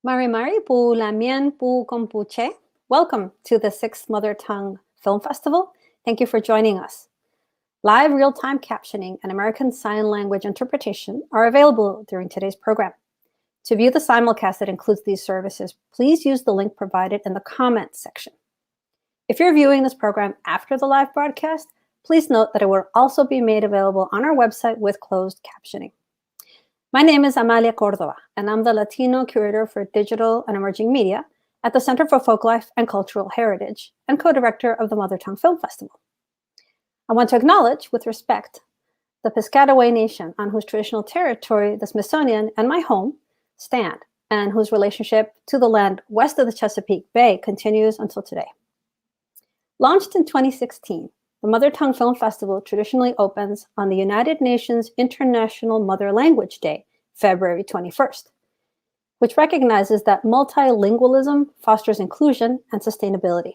Mari Mari pu Lamien pu Kompuche. Welcome to the 6th Mother Tongue Film Festival. Thank you for joining us. Live real-time captioning and American Sign Language interpretation are available during today's program. To view the simulcast that includes these services, please use the link provided in the comments section. If you're viewing this program after the live broadcast, please note that it will also be made available on our website with closed captioning. My name is Amalia Cordova, and I'm the Latino Curator for Digital and Emerging Media at the Center for Folklife and Cultural Heritage and co-director of the Mother Tongue Film Festival. I want to acknowledge, with respect, the Piscataway Nation on whose traditional territory the Smithsonian and my home stand, and whose relationship to the land west of the Chesapeake Bay continues until today. Launched in 2016, the Mother Tongue Film Festival traditionally opens on the United Nations International Mother Language Day, February 21st, which recognizes that multilingualism fosters inclusion and sustainability.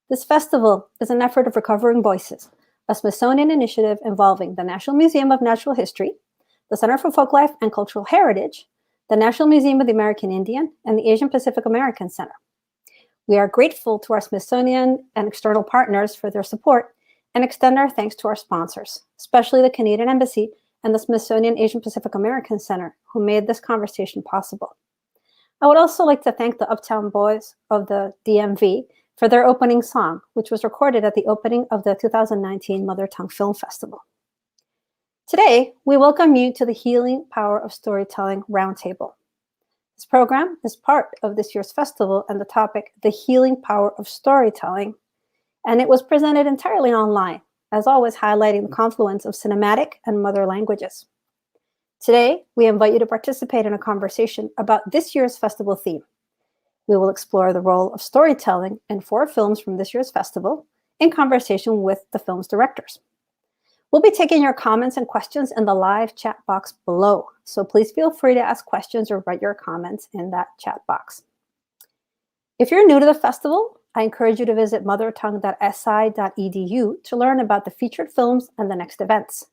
This festival is an effort of recovering voices, a Smithsonian initiative involving the National Museum of Natural History, the Center for Folklife and Cultural Heritage, the National Museum of the American Indian, and the Asian Pacific American Center. We are grateful to our Smithsonian and external partners for their support and extend our thanks to our sponsors, especially the Canadian Embassy and the Smithsonian Asian Pacific American Center, who made this conversation possible. I would also like to thank the Uptown Boys of the DMV for their opening song, which was recorded at the opening of the 2019 Mother Tongue Film Festival. Today, we welcome you to the Healing Power of Storytelling Roundtable. This program is part of this year's festival and the topic, The Healing Power of Storytelling, and it was presented entirely online, as always highlighting the confluence of cinematic and mother languages. Today, we invite you to participate in a conversation about this year's festival theme. We will explore the role of storytelling in 4 films from this year's festival in conversation with the film's directors. We'll be taking your comments and questions in the live chat box below, so please feel free to ask questions or write your comments in that chat box. If you're new to the festival, I encourage you to visit mothertongue.si.edu to learn about the featured films and the next events.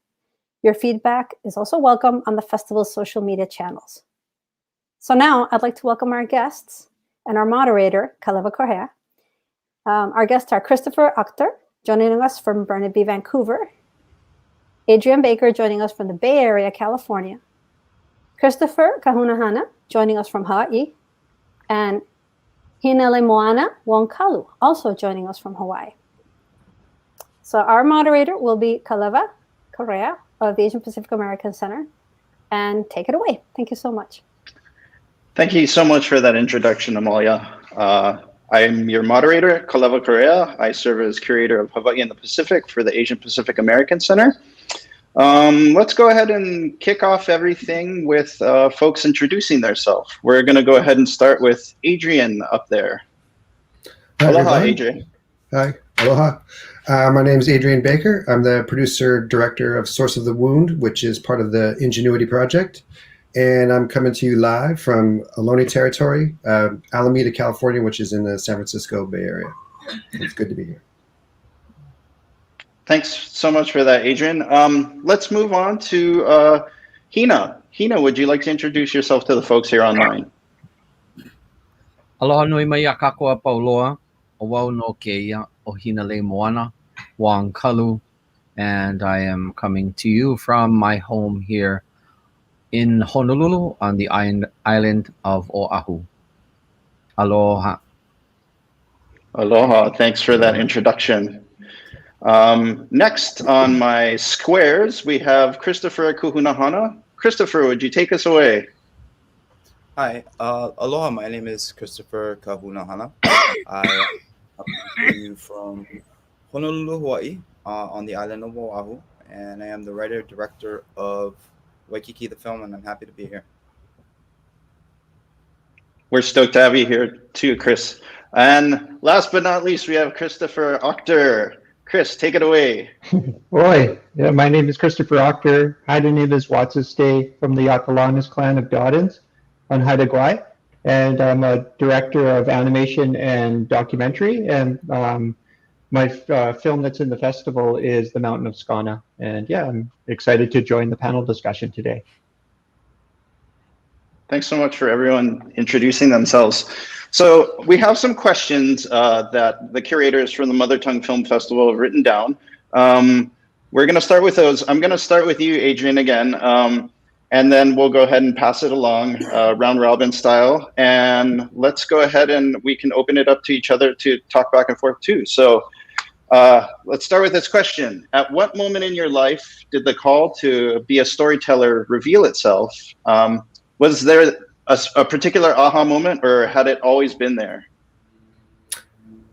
Your feedback is also welcome on the festival's social media channels. So now I'd like to welcome our guests and our moderator, Kālewa Correa. Our guests are Christopher Auchter, joining us from Burnaby, Vancouver, Adrian Baker joining us from the Bay Area, California, Christopher Kahunahana joining us from Hawaii, and Hinaleimoana Wong-Kalu also joining us from Hawaii. So our moderator will be Kālewa Correa of the Asian Pacific American Center, and take it away. Thank you so much. Thank you so much for that introduction, Amalia. I am your moderator, Kālewa Correa. I serve as curator of Hawaii and the Pacific for the Asian Pacific American Center. Let's go ahead and kick off everything with folks introducing themselves. We're going to go ahead and start with Adrian up there. Hi, Aloha, everybody. Adrian. Hi, aloha. My name is Adrian Baker. I'm the producer director of Source of the Wound, which is part of the Ingenuity Project. And I'm coming to you live from Ohlone Territory, Alameda, California, which is in the San Francisco Bay Area. It's good to be here. Thanks so much for that, Adrian. Let's move on to Hina. Hina, would you like to introduce yourself to the folks here online? Aloha nui mai a kākoa pauloa, o wau no keia o Hinaleimoana, Wong-Kalu, and I am coming to you from my home here in Honolulu on the island of Oahu. Aloha. Aloha, thanks for that introduction. Next on my squares, we have Christopher Kahunahana. Christopher, would you take us away? Hi, aloha, my name is Christopher Kahunahana. I am coming to you from Honolulu, Hawaii, on the island of Oahu, and I am the writer-director of Waikiki the film, and I'm happy to be here. We're stoked to have you here too, Chris. And last but not least, we have Christopher Auchter. Chris, take it away. Oi, yeah, my name is Christopher Auchter. Haida name is Watsistay from the Yatalanis clan of Gaudens on Haida Gwaii, and I'm a director of animation and documentary. And my film that's in the festival is The Mountain of Sgaana. And yeah, I'm excited to join the panel discussion today. Thanks so much for everyone introducing themselves. So we have some questions that the curators from the Mother Tongue Film Festival have written down. We're going to start with those. I'm going to start with you, Adrian, again, and then we'll go ahead and pass it along round robin style. And let's go ahead and we can open it up to each other to talk back and forth too. So let's start with this question. At what moment in your life did the call to be a storyteller reveal itself? Was there a particular aha moment, or had it always been there?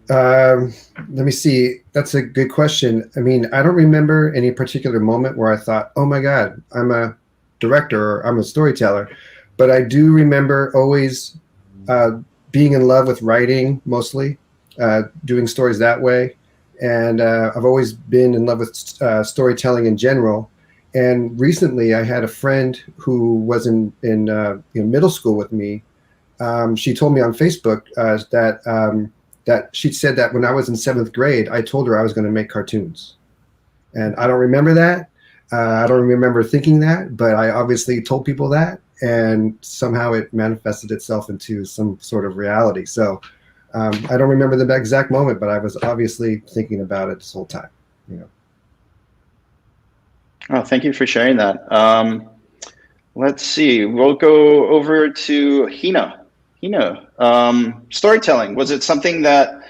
Let me see. That's a good question. I mean, I don't remember any particular moment where I thought, oh my God, I'm a director or I'm a storyteller. But I do remember always being in love with writing, mostly, doing stories that way. And I've always been in love with storytelling in general. And recently I had a friend who was in middle school with me. She told me on Facebook that she said that when I was in 7th grade, I told her I was going to make cartoons. And I don't remember that. I don't remember thinking that, but I obviously told people that, and somehow it manifested itself into some sort of reality. So I don't remember the exact moment, but I was obviously thinking about it this whole time. You know. Oh, thank you for sharing that. Let's see. We'll go over to Hina. Hina, storytelling, was it something that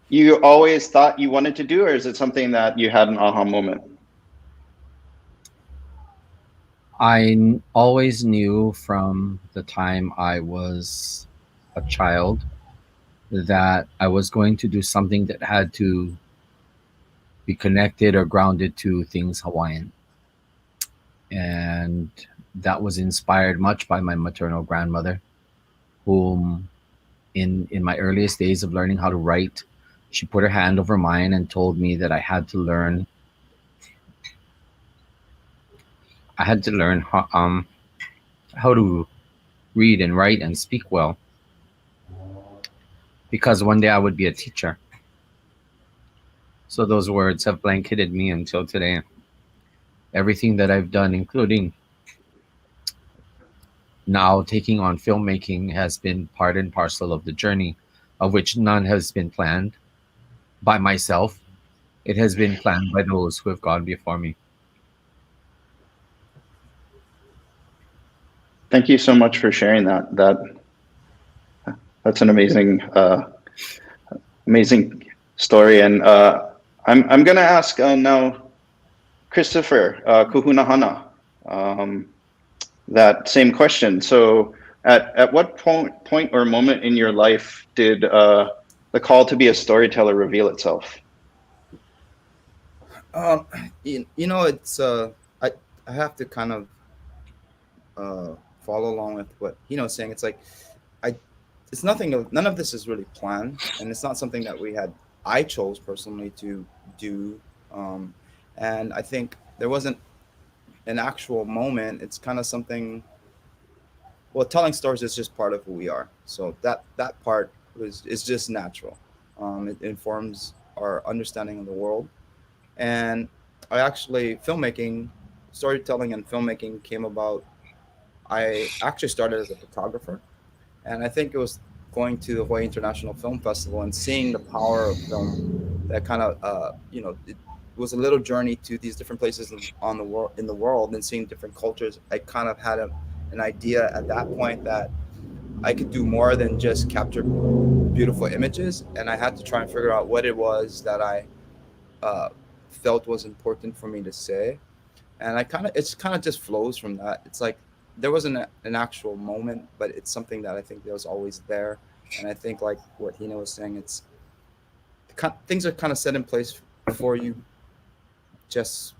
you always thought you wanted to do, or is it something that you had an aha moment? I always knew from the time I was a child that I was going to do something that had to be connected or grounded to things Hawaiian. And that was inspired much by my maternal grandmother, whom in my earliest days of learning how to write, she put her hand over mine and told me that I had to learn how to read and write and speak well, because one day I would be a teacher. So those words have blanketed me until today. Everything that I've done, including now taking on filmmaking, has been part and parcel of the journey, of which none has been planned by myself. It has been planned by those who have gone before me. Thank you so much for sharing that. That's an amazing amazing story. And I'm going to ask now Christopher Kahunahana that same question. So at what point or moment in your life did the call to be a storyteller reveal itself? You know, it's I have to kind of follow along with what Hino's saying. It's like it's none of this is really planned, and it's not something that I chose personally to do. And I think there wasn't an actual moment. It's kind of something. Well, telling stories is just part of who we are. So that part is just natural. It informs our understanding of the world. And I actually storytelling and filmmaking came about. I actually started as a photographer, and I think it was going to the Hawaii International Film Festival and seeing the power of film that kind of, it was a little journey to these different places in the world and seeing different cultures. I kind of had an idea at that point that I could do more than just capture beautiful images, and I had to try and figure out what it was that I felt was important for me to say. And it's kind of just flows from that. It's like there wasn't an actual moment, but it's something that I think that was always there. And I think, like what Hina was saying, things are kind of set in place for you just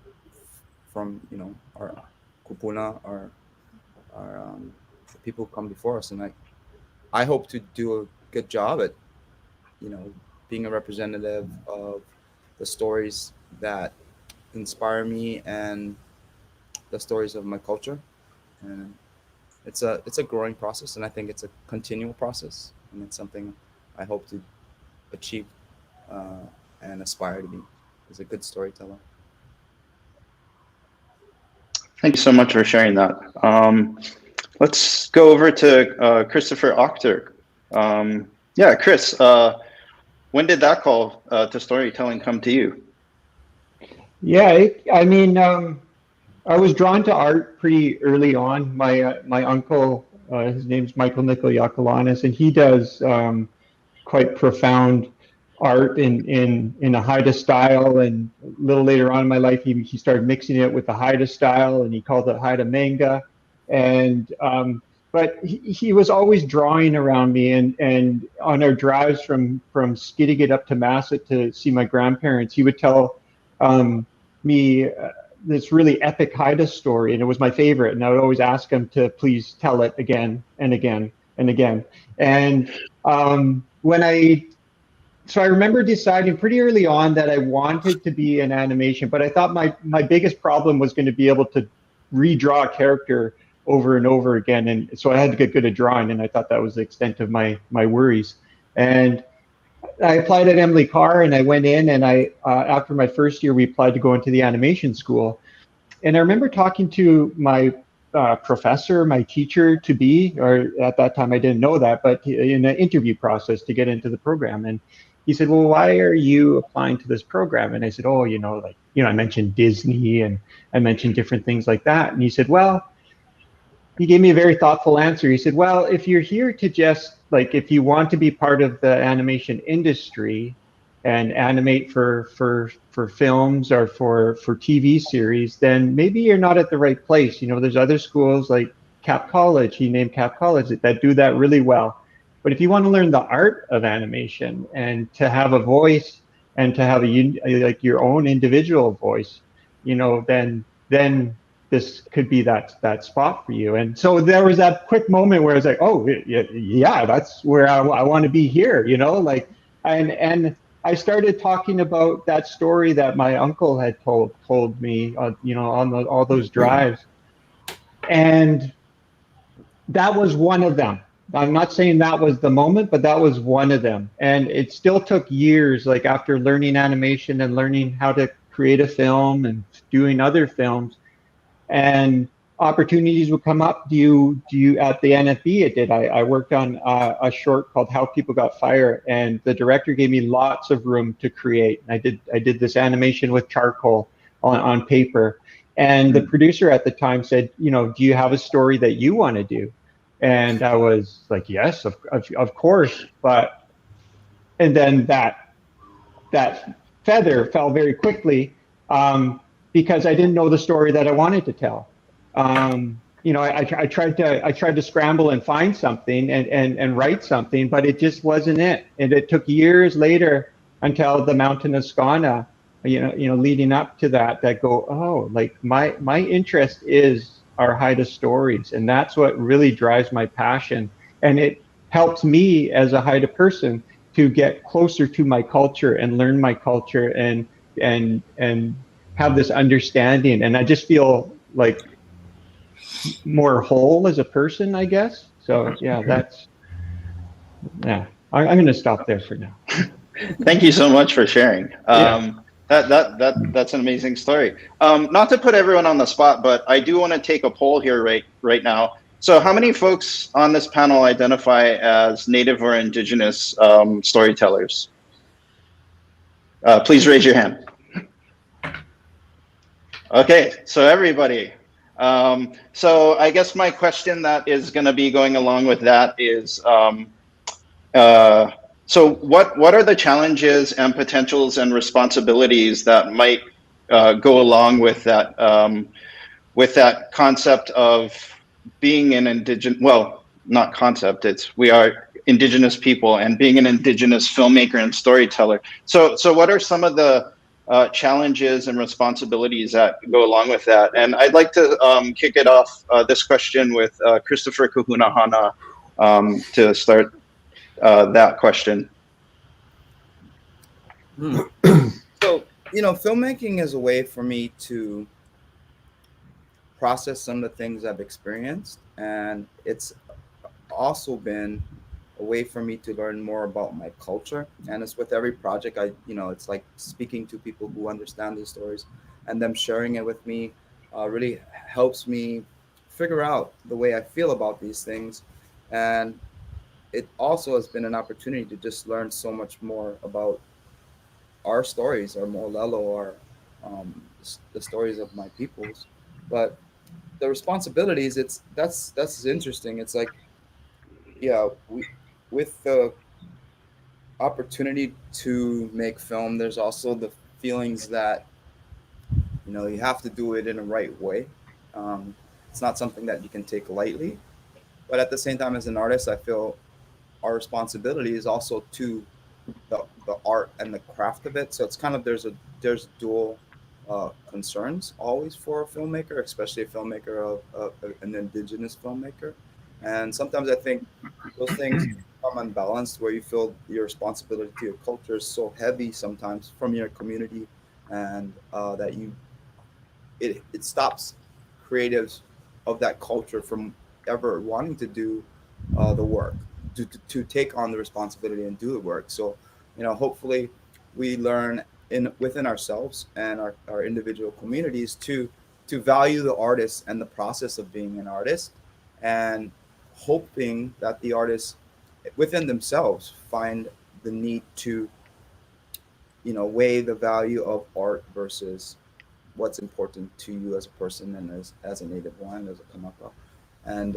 from our kupuna, our people who come before us. And I hope to do a good job at being a representative of the stories that inspire me and the stories of my culture. And it's a growing process, and I think it's a continual process, and it's something I hope to achieve and aspire to be as a good storyteller. Thank you so much for sharing that. Let's go over to Christopher Auchter. Yeah, Chris, when did that call to storytelling come to you? Yeah, I was drawn to art pretty early on. My uncle, his name's Michael Nicol Yakalanis, and he does quite profound art in a Haida style. And a little later on in my life, he started mixing it with the Haida style, and he called it Haida manga. And but he was always drawing around me, and on our drives from Skidegate up to Masset to see my grandparents, he would tell me this really epic Haida story, and it was my favorite. And I would always ask him to please tell it again and again and again. And so I remember deciding pretty early on that I wanted to be in animation, but I thought my biggest problem was going to be able to redraw a character over and over again. And so I had to get good at drawing, and I thought that was the extent of my worries. And I applied at Emily Carr, and I went in, and after my first year, we applied to go into the animation school. And I remember talking to my professor, my teacher to be, or at that time I didn't know that, but in an interview process to get into the program. And he said, well, why are you applying to this program? And I said, oh, I mentioned Disney, and I mentioned different things like that. And he said, well, he gave me a very thoughtful answer. He said, well, if you're here to just, if you want to be part of the animation industry and animate for films or for TV series, then maybe you're not at the right place. There's other schools like Cap College, he named Cap College, that do that really well. But if you want to learn the art of animation and to have a voice and to have your own individual voice, then this could be that spot for you. And so there was that quick moment where I was like, oh yeah, that's where I want to be here, and I started talking about that story that my uncle had told me, on all those drives. And that was one of them. I'm not saying that was the moment, but that was one of them. And it still took years, after learning animation and learning how to create a film and doing other films, and opportunities would come up. Do you at the NFB? It did. I worked on a short called How People Got Fired, and the director gave me lots of room to create. I did this animation with charcoal on paper, and the producer at the time said, do you have a story that you want to do? And I was like, yes, of course. And then that feather fell very quickly, because I didn't know the story that I wanted to tell. I tried to scramble and find something and write something, but it just wasn't it. And it took years later until the Mountain of Sgaana, leading up to that go, oh, my interest is our Haida stories, and that's what really drives my passion. And it helps me as a Haida person to get closer to my culture and learn my culture and have this understanding. And I just feel like more whole as a person, I guess. So yeah, I'm going to stop there for now. Thank you so much for sharing. That's an amazing story. Not to put everyone on the spot, but I do want to take a poll here right now. So how many folks on this panel identify as Native or Indigenous storytellers? Please raise your hand. Okay, so everybody. So I guess my question that is going to be going along with that is, so what are the challenges and potentials and responsibilities that might go along with that concept of being an indigenous, well, not concept, we are Indigenous people and being an Indigenous filmmaker and storyteller. So what are some of the challenges and responsibilities that go along with that? And I'd like to kick it off, this question with Christopher Kahunahana to start that question. So, filmmaking is a way for me to process some of the things I've experienced, and it's also been a way for me to learn more about my culture. And it's with every project, it's like speaking to people who understand these stories, and them sharing it with me really helps me figure out the way I feel about these things. And it also has been an opportunity to just learn so much more about our stories, our Mo'olelo, our the stories of my peoples. But the responsibilities, that's interesting. It's like, yeah, we with the opportunity to make film, there's also the feelings that you have to do it in a right way. It's not something that you can take lightly. But at the same time, as an artist, I feel our responsibility is also to the art and the craft of it. So it's kind of there's dual concerns always for a filmmaker, especially a filmmaker of an indigenous filmmaker. And sometimes I think those things become unbalanced, where you feel your responsibility to your culture is so heavy sometimes from your community, and that it stops creatives of that culture from ever wanting to do the work, to take on the responsibility and do the work. So, hopefully we learn within ourselves and our individual communities to value the artist and the process of being an artist, and hoping that the artists within themselves find the need to weigh the value of art versus what's important to you as a person and as a native one, as a Kamaka. And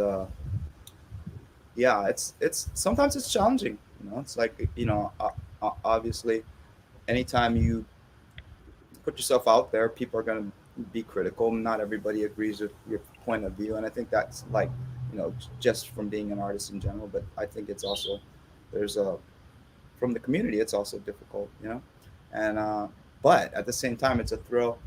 yeah, it's sometimes it's challenging. It's like, obviously anytime you put yourself out there, people are going to be critical. Not everybody agrees with your point of view, and I think that's like, just from being an artist in general. But I think it's also, there's from the community, it's also difficult, and but at the same time, it's a thrill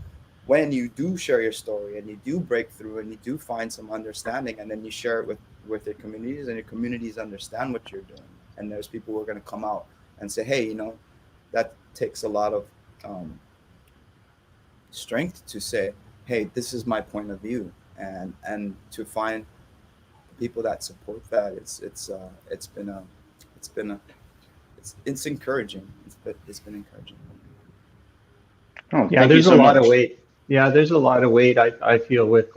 when you do share your story and you do break through and you do find some understanding, and then you share it with your communities, and your communities understand what you're doing, and there's people who are going to come out and say, hey, that takes a lot of strength to say, hey, this is my point of view, and to find people that support that, it's encouraging. It's been encouraging. Oh, Yeah, thank you there's so a lot much. of weight. Yeah, there's a lot of weight. I feel with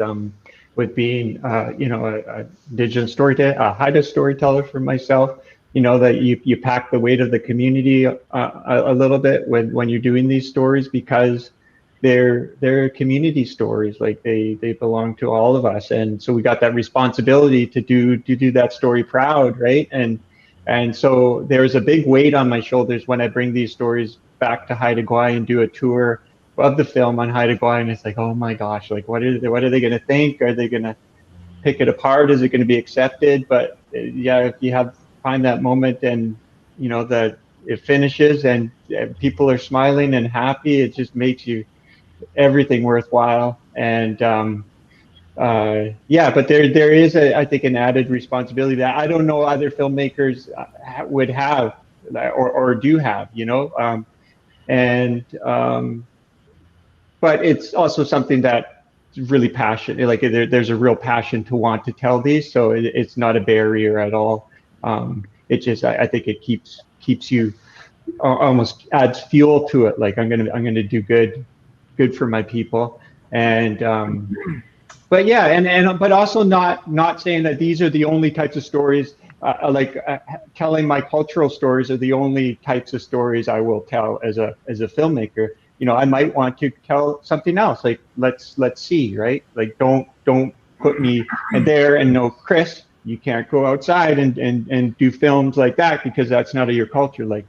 being a digital storyteller, a Haida storyteller for myself. That you pack the weight of the community a little bit when you're doing these stories, because they're community stories. Like they belong to all of us, and so we got that responsibility to do that story proud, right? And so there's a big weight on my shoulders when I bring these stories back to Haida Gwaii and do a tour of the film on Haida Gwaii, and it's like, oh my gosh, like what are they going to think? Are they going to pick it apart? Is it going to be accepted? But yeah, if you find that moment, and that it finishes and people are smiling and happy, it just makes everything worthwhile. And yeah, but there is I think an added responsibility that I don't know other filmmakers would have or do have, and but it's also something that really passionate, like there's a real passion to want to tell these, so it's not a barrier at all. It just, I think it keeps you, almost adds fuel to it. Like I'm gonna do good for my people. And but yeah, and but also not saying that these are the only types of stories, telling my cultural stories are the only types of stories I will tell as a filmmaker. I might want to tell something else. Like let's see, right? Like don't put me in there and no, Chris, you can't go outside and do films like that, because that's not of your culture. Like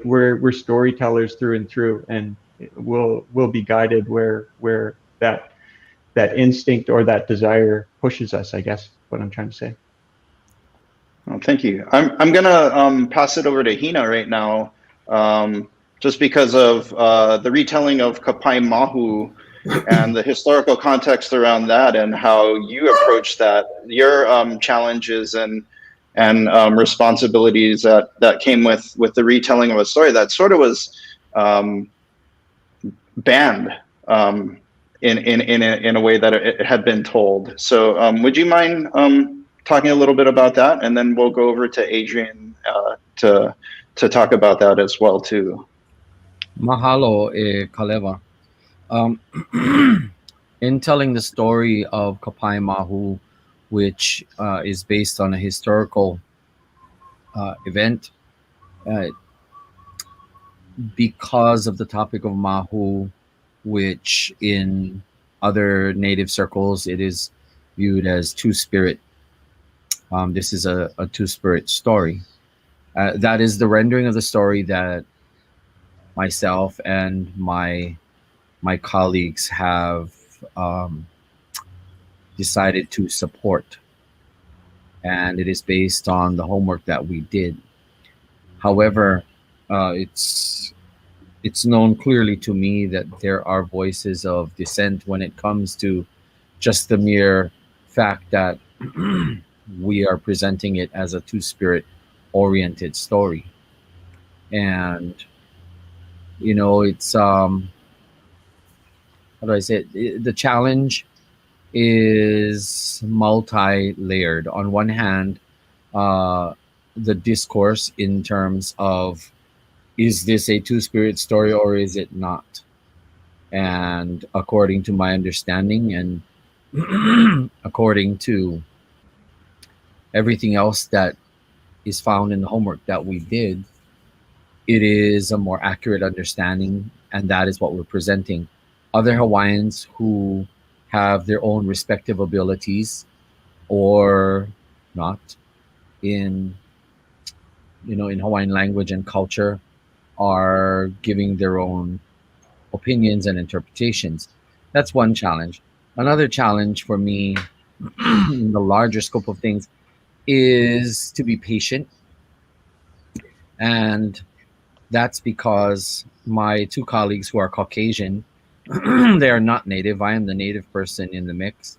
we're storytellers through and through, and we'll be guided where that instinct or that desire pushes us, I guess, what I'm trying to say. Oh, thank you. I'm gonna pass it over to Hina right now, just because of the retelling of Kapaimahu and the historical context around that, and how you approach that, your challenges and responsibilities that came with the retelling of a story that sort of was banned in a way that it had been told. So would you mind talking a little bit about that, and then we'll go over to Adrian to talk about that as well too. Mahalo, Kālewa. In telling the story of Kapaimahu, which is based on a historical event. Because of the topic of Mahu, which in other native circles it is viewed as two-spirit. This is a two-spirit story. That is the rendering of the story that myself and my colleagues have decided to support, and it is based on the homework that we did. However, it's known clearly to me that there are voices of dissent when it comes to just the mere fact that we are presenting it as a two-spirit oriented story. And it's how do I say it? The challenge is multi-layered. On one hand, the discourse in terms of, is this a two-spirit story or is it not? And according to my understanding and according to everything else that is found in the homework that we did, it is a more accurate understanding, and that is what we're presenting. Other Hawaiians who have their own respective abilities or not in Hawaiian language and culture are giving their own opinions and interpretations. That's one challenge. Another challenge for me in the larger scope of things is to be patient. And that's because my two colleagues who are Caucasian, they are not native. I am the native person in the mix.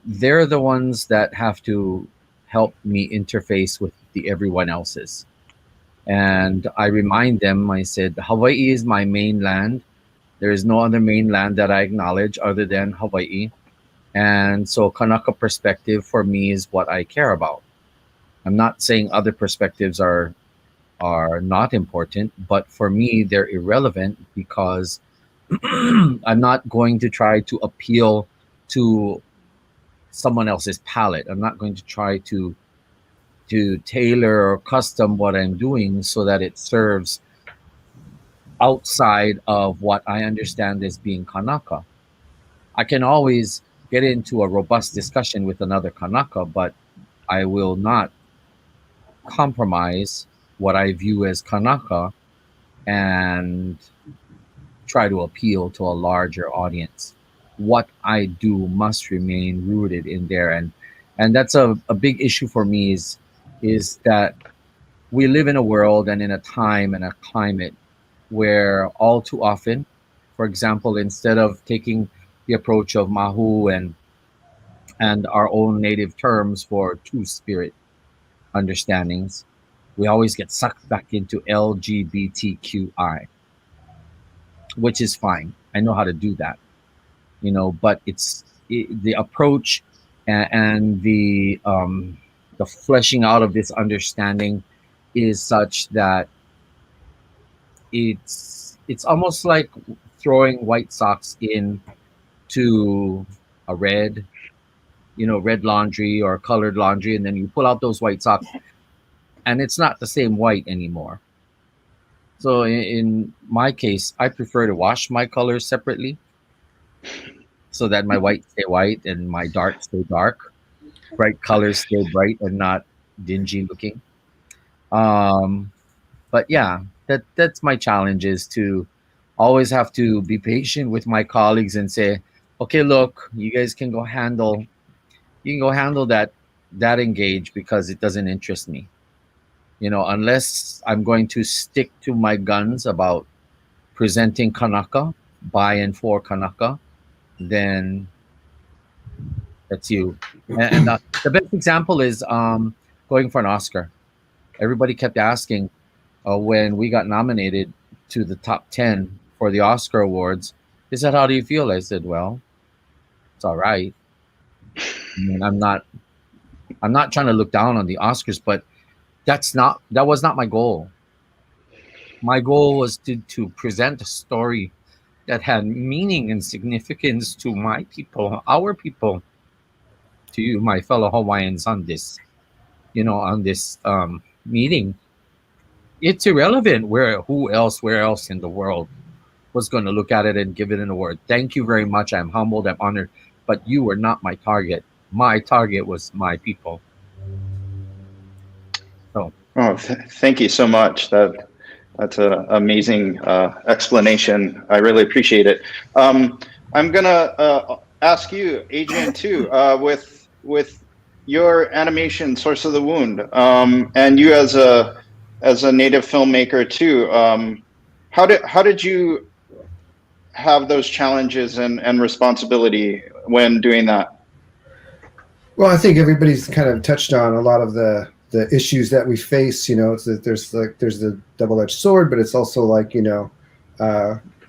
They're the ones that have to help me interface with the everyone else's. And I remind them, I said, Hawaii is my mainland. There is no other mainland that I acknowledge other than Hawaii. And so Kanaka perspective for me is what I care about. I'm not saying other perspectives are not important, but for me, they're irrelevant because I'm not going to try to appeal to someone else's palate. I'm not going to try to tailor or custom what I'm doing so that it serves outside of what I understand as being Kanaka. I can always get into a robust discussion with another Kanaka, but I will not compromise what I view as Kanaka and try to appeal to a larger audience. What I do must remain rooted in there, and that's a big issue for me is that we live in a world and in a time and a climate where all too often, for example, instead of taking the approach of Mahu and our own native terms for two-spirit understandings, we always get sucked back into LGBTQI, which is fine. I know how to do that, but the approach and the fleshing out of this understanding is such that it's almost like throwing white socks into a red laundry or colored laundry, and then you pull out those white socks and it's not the same white anymore. So in my case, I prefer to wash my colors separately so that my white stay white and my dark stay dark, bright colors stay bright and not dingy looking. But yeah, that's my challenge, is to always have to be patient with my colleagues and say, okay, look, you guys can go handle that engage because it doesn't interest me. Unless I'm going to stick to my guns about presenting Kanaka by and for Kanaka, then that's you. And the best example is going for an Oscar. Everybody kept asking when we got nominated to the top 10 for the Oscar Awards, they said, how do you feel? I said, well, it's all right. I mean, I'm not trying to look down on the Oscars, but that was not my goal. My goal was to present a story that had meaning and significance to my people, our people. to you, my fellow Hawaiians, on this, on this meeting, it's irrelevant where else in the world was going to look at it and give it an award. Thank you very much. I'm humbled. I'm honored. But you were not my target. My target was my people. So. Oh, thank you so much. That's an amazing explanation. I really appreciate it. I'm gonna ask you, Adrian, too, with your animation, Source of the Wound, and you as a native filmmaker too. How did you have those challenges and responsibility when doing that? Well, I think everybody's kind of touched on a lot of the issues that we face. It's that there's the double-edged sword, but it's also like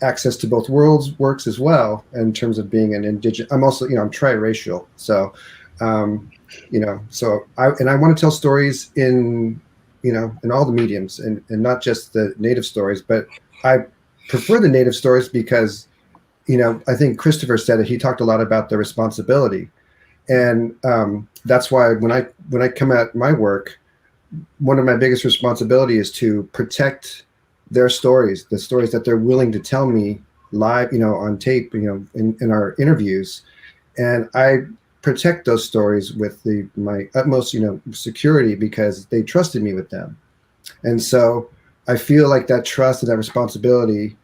access to both worlds works as well in terms of being an indigenous. I'm also I'm triracial, so so I want to tell stories in all the mediums and not just the native stories, but I prefer the native stories because I think Christopher said it. He talked a lot about the responsibility. And that's why when I come at my work, one of my biggest responsibility is to protect their stories, the stories that they're willing to tell me live, on tape, in our interviews. And I protect those stories with my utmost, security because they trusted me with them. And so I feel like that trust and that responsibility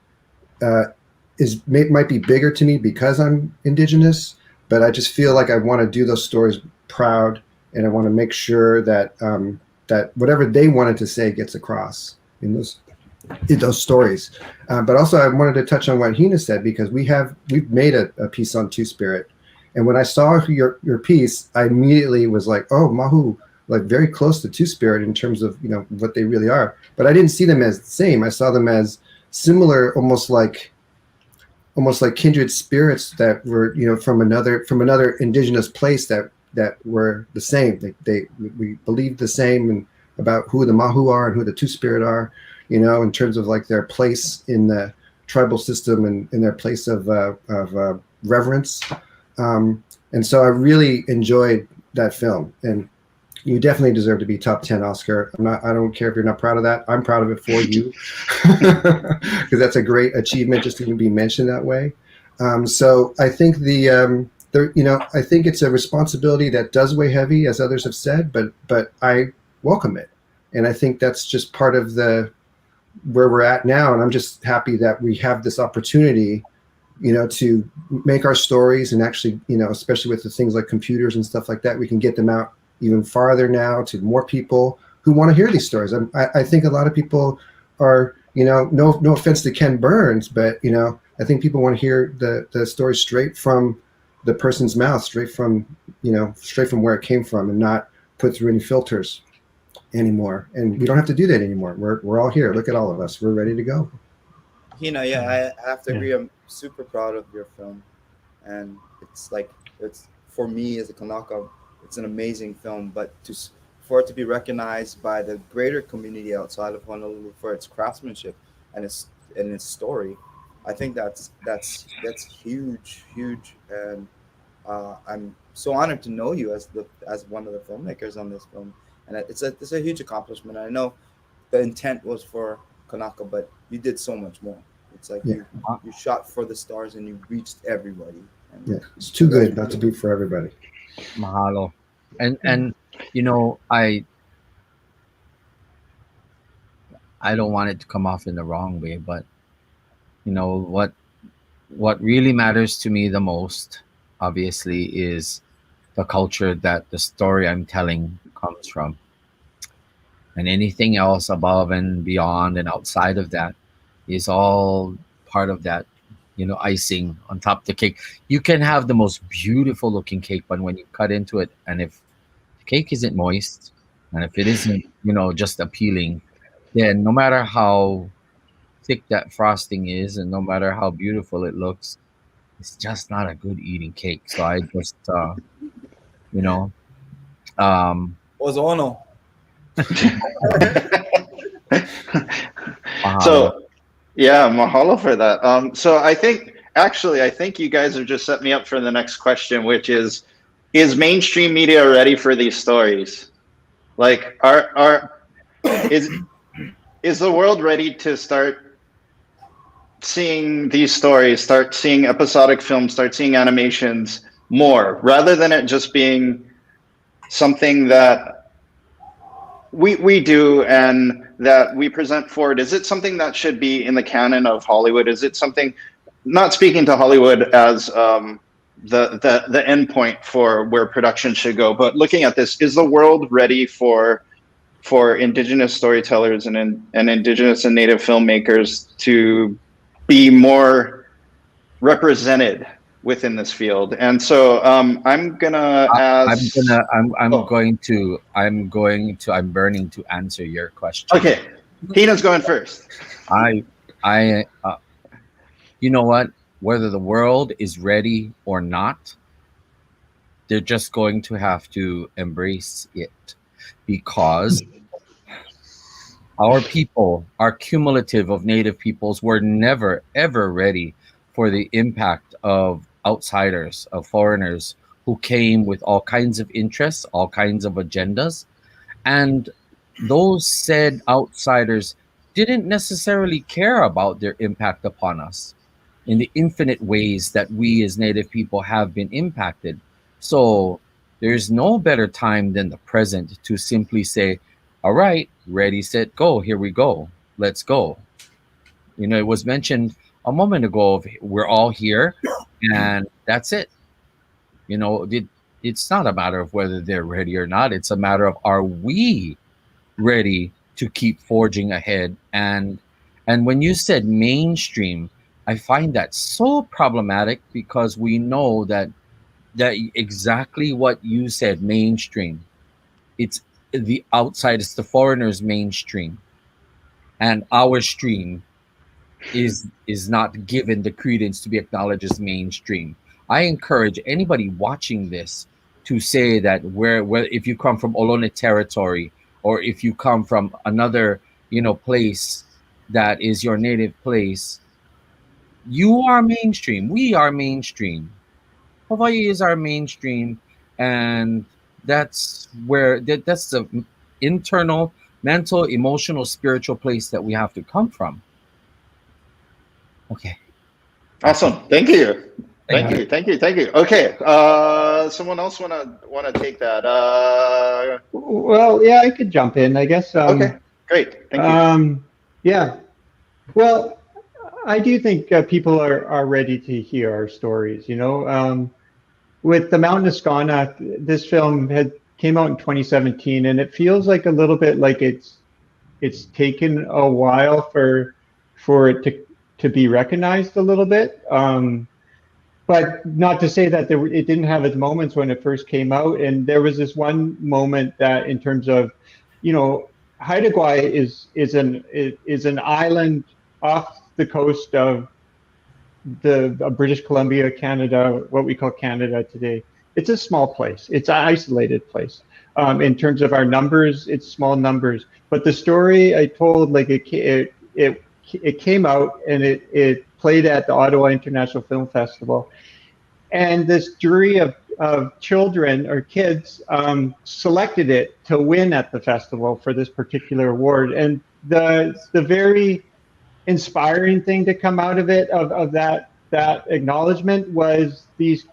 might be bigger to me because I'm indigenous. But I just feel like I want to do those stories proud, and I want to make sure that that whatever they wanted to say gets across in those stories. But also, I wanted to touch on what Hina said because we've made a piece on Two-Spirit, and when I saw your piece, I immediately was like, oh, Mahu, like very close to Two-Spirit in terms of what they really are. But I didn't see them as the same. I saw them as similar, almost like kindred spirits that were from another indigenous place that were the same. We believed the same about who the Mahu are and who the Two-Spirit are, in terms of like their place in the tribal system and in their place of reverence. And so I really enjoyed that film, and you definitely deserve to be top 10 Oscar. I don't care if you're not proud of that. I'm proud of it for you because that's a great achievement just to even be mentioned that way. So I think I think it's a responsibility that does weigh heavy, as others have said, but I welcome it. And I think that's just part of where we're at now. And I'm just happy that we have this opportunity, to make our stories and actually, especially with the things like computers and stuff like that, we can get them out even farther now to more people who want to hear these stories. I think a lot of people are, no offense to Ken Burns, but, I think people want to hear the story straight from the person's mouth, straight from where it came from and not put through any filters anymore. And we don't have to do that anymore. We're all here. Look at all of us. We're ready to go. I have to agree. I'm super proud of your film. And it's for me as a Kanaka, it's an amazing film, but for it to be recognized by the greater community outside of Honolulu for its craftsmanship and its story, I think that's huge, and I'm so honored to know you as one of the filmmakers on this film, and it's a huge accomplishment. I know the intent was for Kanaka, but you did so much more. It's like you shot for the stars and you reached everybody. And it's too good not to be for everybody. Mahalo. And I don't want it to come off in the wrong way, but what really matters to me the most, obviously, is the culture that the story I'm telling comes from. And anything else above and beyond and outside of that is all part of that, icing on top of the cake. You can have the most beautiful looking cake, but when you cut into it, and if the cake isn't moist, and if it isn't, just appealing, then no matter how thick that frosting is, and no matter how beautiful it looks, it's just not a good eating cake. So I just, Ozono. So, yeah, mahalo for that. So I think you guys have just set me up for the next question, which is, is mainstream media ready for these stories? Like, is the world ready to start seeing these stories, start seeing episodic films, start seeing animations more, rather than it just being something that we do and that we present forward? Is it something that should be in the canon of Hollywood? Is it something, not speaking to Hollywood as the end point for where production should go, but looking at this, is the world ready for Indigenous storytellers and Indigenous and Native filmmakers to be more represented within this field? And so I'm gonna ask. I'm burning to answer your question. Okay, Hina's going first. You know what? Whether the world is ready or not, they're just going to have to embrace it, because our people, our cumulative of Native peoples, were never, ever ready for the impact of outsiders, of foreigners who came with all kinds of interests, all kinds of agendas. And those said outsiders didn't necessarily care about their impact upon us in the infinite ways that we as Native people have been impacted. So there's no better time than the present to simply say, all right, ready, set, go, here we go, let's go. You know, it was mentioned a moment ago of we're all here and that's it. You know, it's not a matter of whether they're ready or not. It's a matter of, are we ready to keep forging ahead? And when you said mainstream, I find that so problematic, because we know that exactly what you said, mainstream. It's the outside, it's the foreigners' mainstream, and our stream is not given the credence to be acknowledged as mainstream. I encourage anybody watching this to say that where if you come from Ohlone territory, or if you come from another place that is your native place, you are mainstream. We are mainstream. Hawaii is our mainstream, and that's where that's the internal, mental, emotional, spiritual place that we have to come from. Okay. Awesome. Thank you. Thank you. Okay. Someone else wanna take that? Well, yeah, I could jump in, I guess. Okay. Great. Thank you. Yeah. Well, I do think people are ready to hear our stories. With The Mountain of Sgaana, this film came out in 2017, and it feels like a little bit like it's taken a while for it to be recognized a little bit. But not to say that it didn't have its moments when it first came out. And there was this one moment that, in terms of, Haida Gwaii is an island off the coast of British Columbia, Canada, what we call Canada today. It's a small place. It's an isolated place. In terms of our numbers, it's small numbers. But the story I told, like it came out and it played at the Ottawa International Film Festival, and this jury of children or kids selected it to win at the festival for this particular award. And the very inspiring thing to come out of it, of that acknowledgement, was these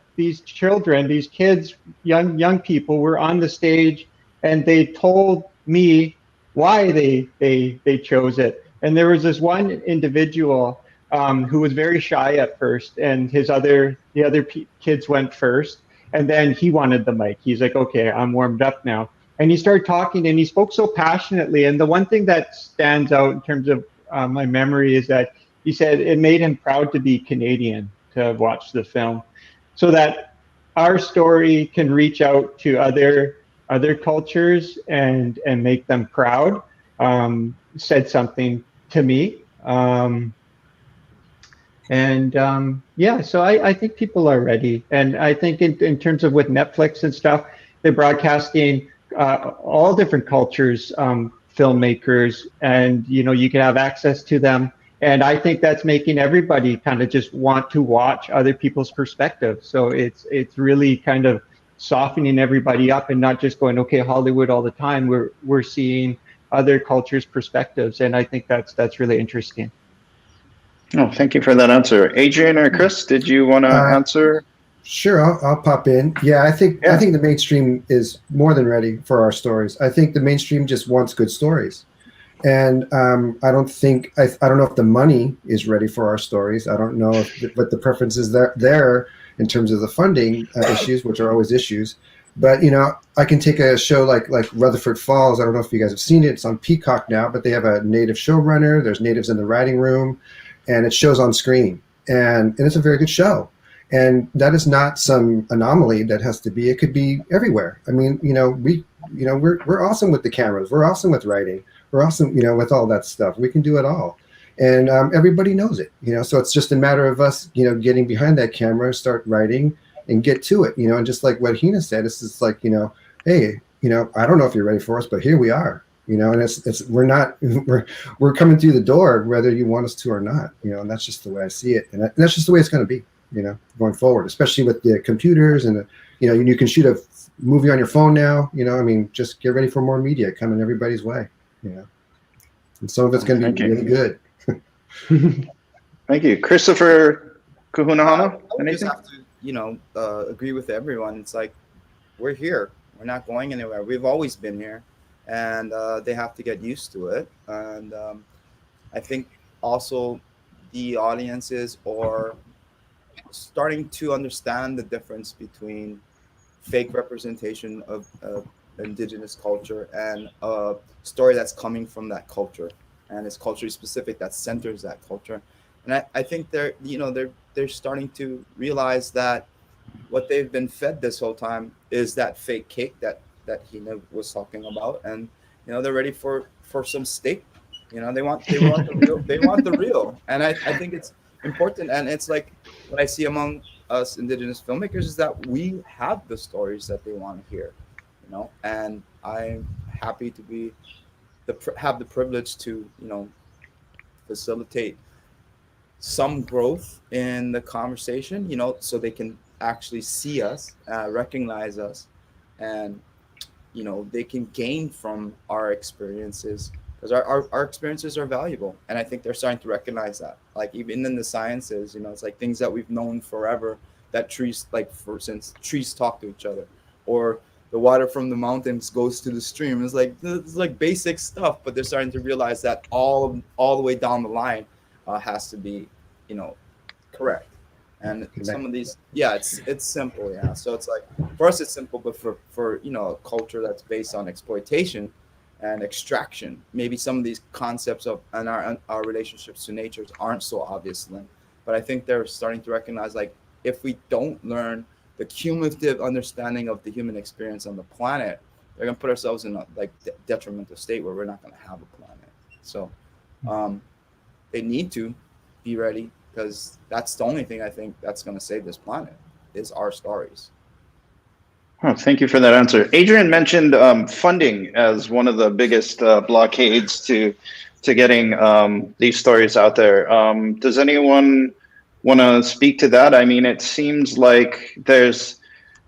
children, these kids, young people were on the stage, and they told me why they chose it. And there was this one individual who was very shy at first, and the other kids went first, and then he wanted the mic. He's like, okay, I'm warmed up now. And he started talking, and he spoke so passionately. And the one thing that stands out in terms of my memory is that he said it made him proud to be Canadian, to watch the film, so that our story can reach out to other cultures and make them proud. Said something to me. Yeah, so I think people are ready. And I think in terms of with Netflix and stuff, they're broadcasting all different cultures, filmmakers, and you can have access to them. And I think that's making everybody kind of just want to watch other people's perspectives. So it's really kind of softening everybody up and not just going, okay, Hollywood all the time. We're seeing other cultures' perspectives, and I think that's really interesting. Oh, thank you for that answer. Adrian or Chris, did you want to answer? Sure, I'll pop in. Yeah, I think the mainstream is more than ready for our stories. I think the mainstream just wants good stories, and I don't know if the money is ready for our stories. I don't know what the preference is there in terms of the funding issues, which are always issues. But I can take a show like Rutherford Falls. I don't know if you guys have seen it. It's on Peacock now, but they have a native showrunner. There's natives in the writing room, and it shows on screen, and it's a very good show. And that is not some anomaly that has to be. It could be everywhere. I mean, we're awesome with the cameras. We're awesome with writing. We're awesome, with all that stuff. We can do it all, and everybody knows it. So it's just a matter of us, getting behind that camera, start writing, and get to it. And just like what Hina said, it's just like, hey, I don't know if you're ready for us, but here we are. And we're coming through the door whether you want us to or not. And that's just the way I see it, and that's just the way it's going to be. Going forward, especially with the computers and you can shoot a movie on your phone now. Just get ready for more media coming everybody's way. And some of it's going to be really good. Thank you, Christopher Kahunahana. I just have to, agree with everyone. It's like we're here. We're not going anywhere. We've always been here, and they have to get used to it. And I think also the audiences are starting to understand the difference between fake representation of indigenous culture and a story that's coming from that culture, and it's culturally specific, that centers that culture. And I think they're starting to realize that what they've been fed this whole time is that fake cake that Hina was talking about, and they're ready for some steak. They want the real, and I think it's important. And it's like what I see among us indigenous filmmakers is that we have the stories that they want to hear, and I'm happy to have the privilege to facilitate some growth in the conversation, so they can actually see us, recognize us, and they can gain from our experiences, because our experiences are valuable. And I think they're starting to recognize that, like even in the sciences, it's like things that we've known forever, that trees, like for instance, trees talk to each other, or the water from the mountains goes to the stream. It's like basic stuff, but they're starting to realize that all the way down the line has to be correct. And some of these, it's simple. So it's like, for us it's simple, but for a culture that's based on exploitation and extraction, maybe some of these concepts of and our relationships to nature aren't so obvious to them. But I think they're starting to recognize, like, if we don't learn the cumulative understanding of the human experience on the planet, they're going to put ourselves in a detrimental state where we're not going to have a planet. So they need to be ready, because that's the only thing I think that's going to save this planet is our stories. Oh, thank you for that answer. Adrian mentioned funding as one of the biggest blockades to getting these stories out there. Does anyone want to speak to that? I mean, it seems like there's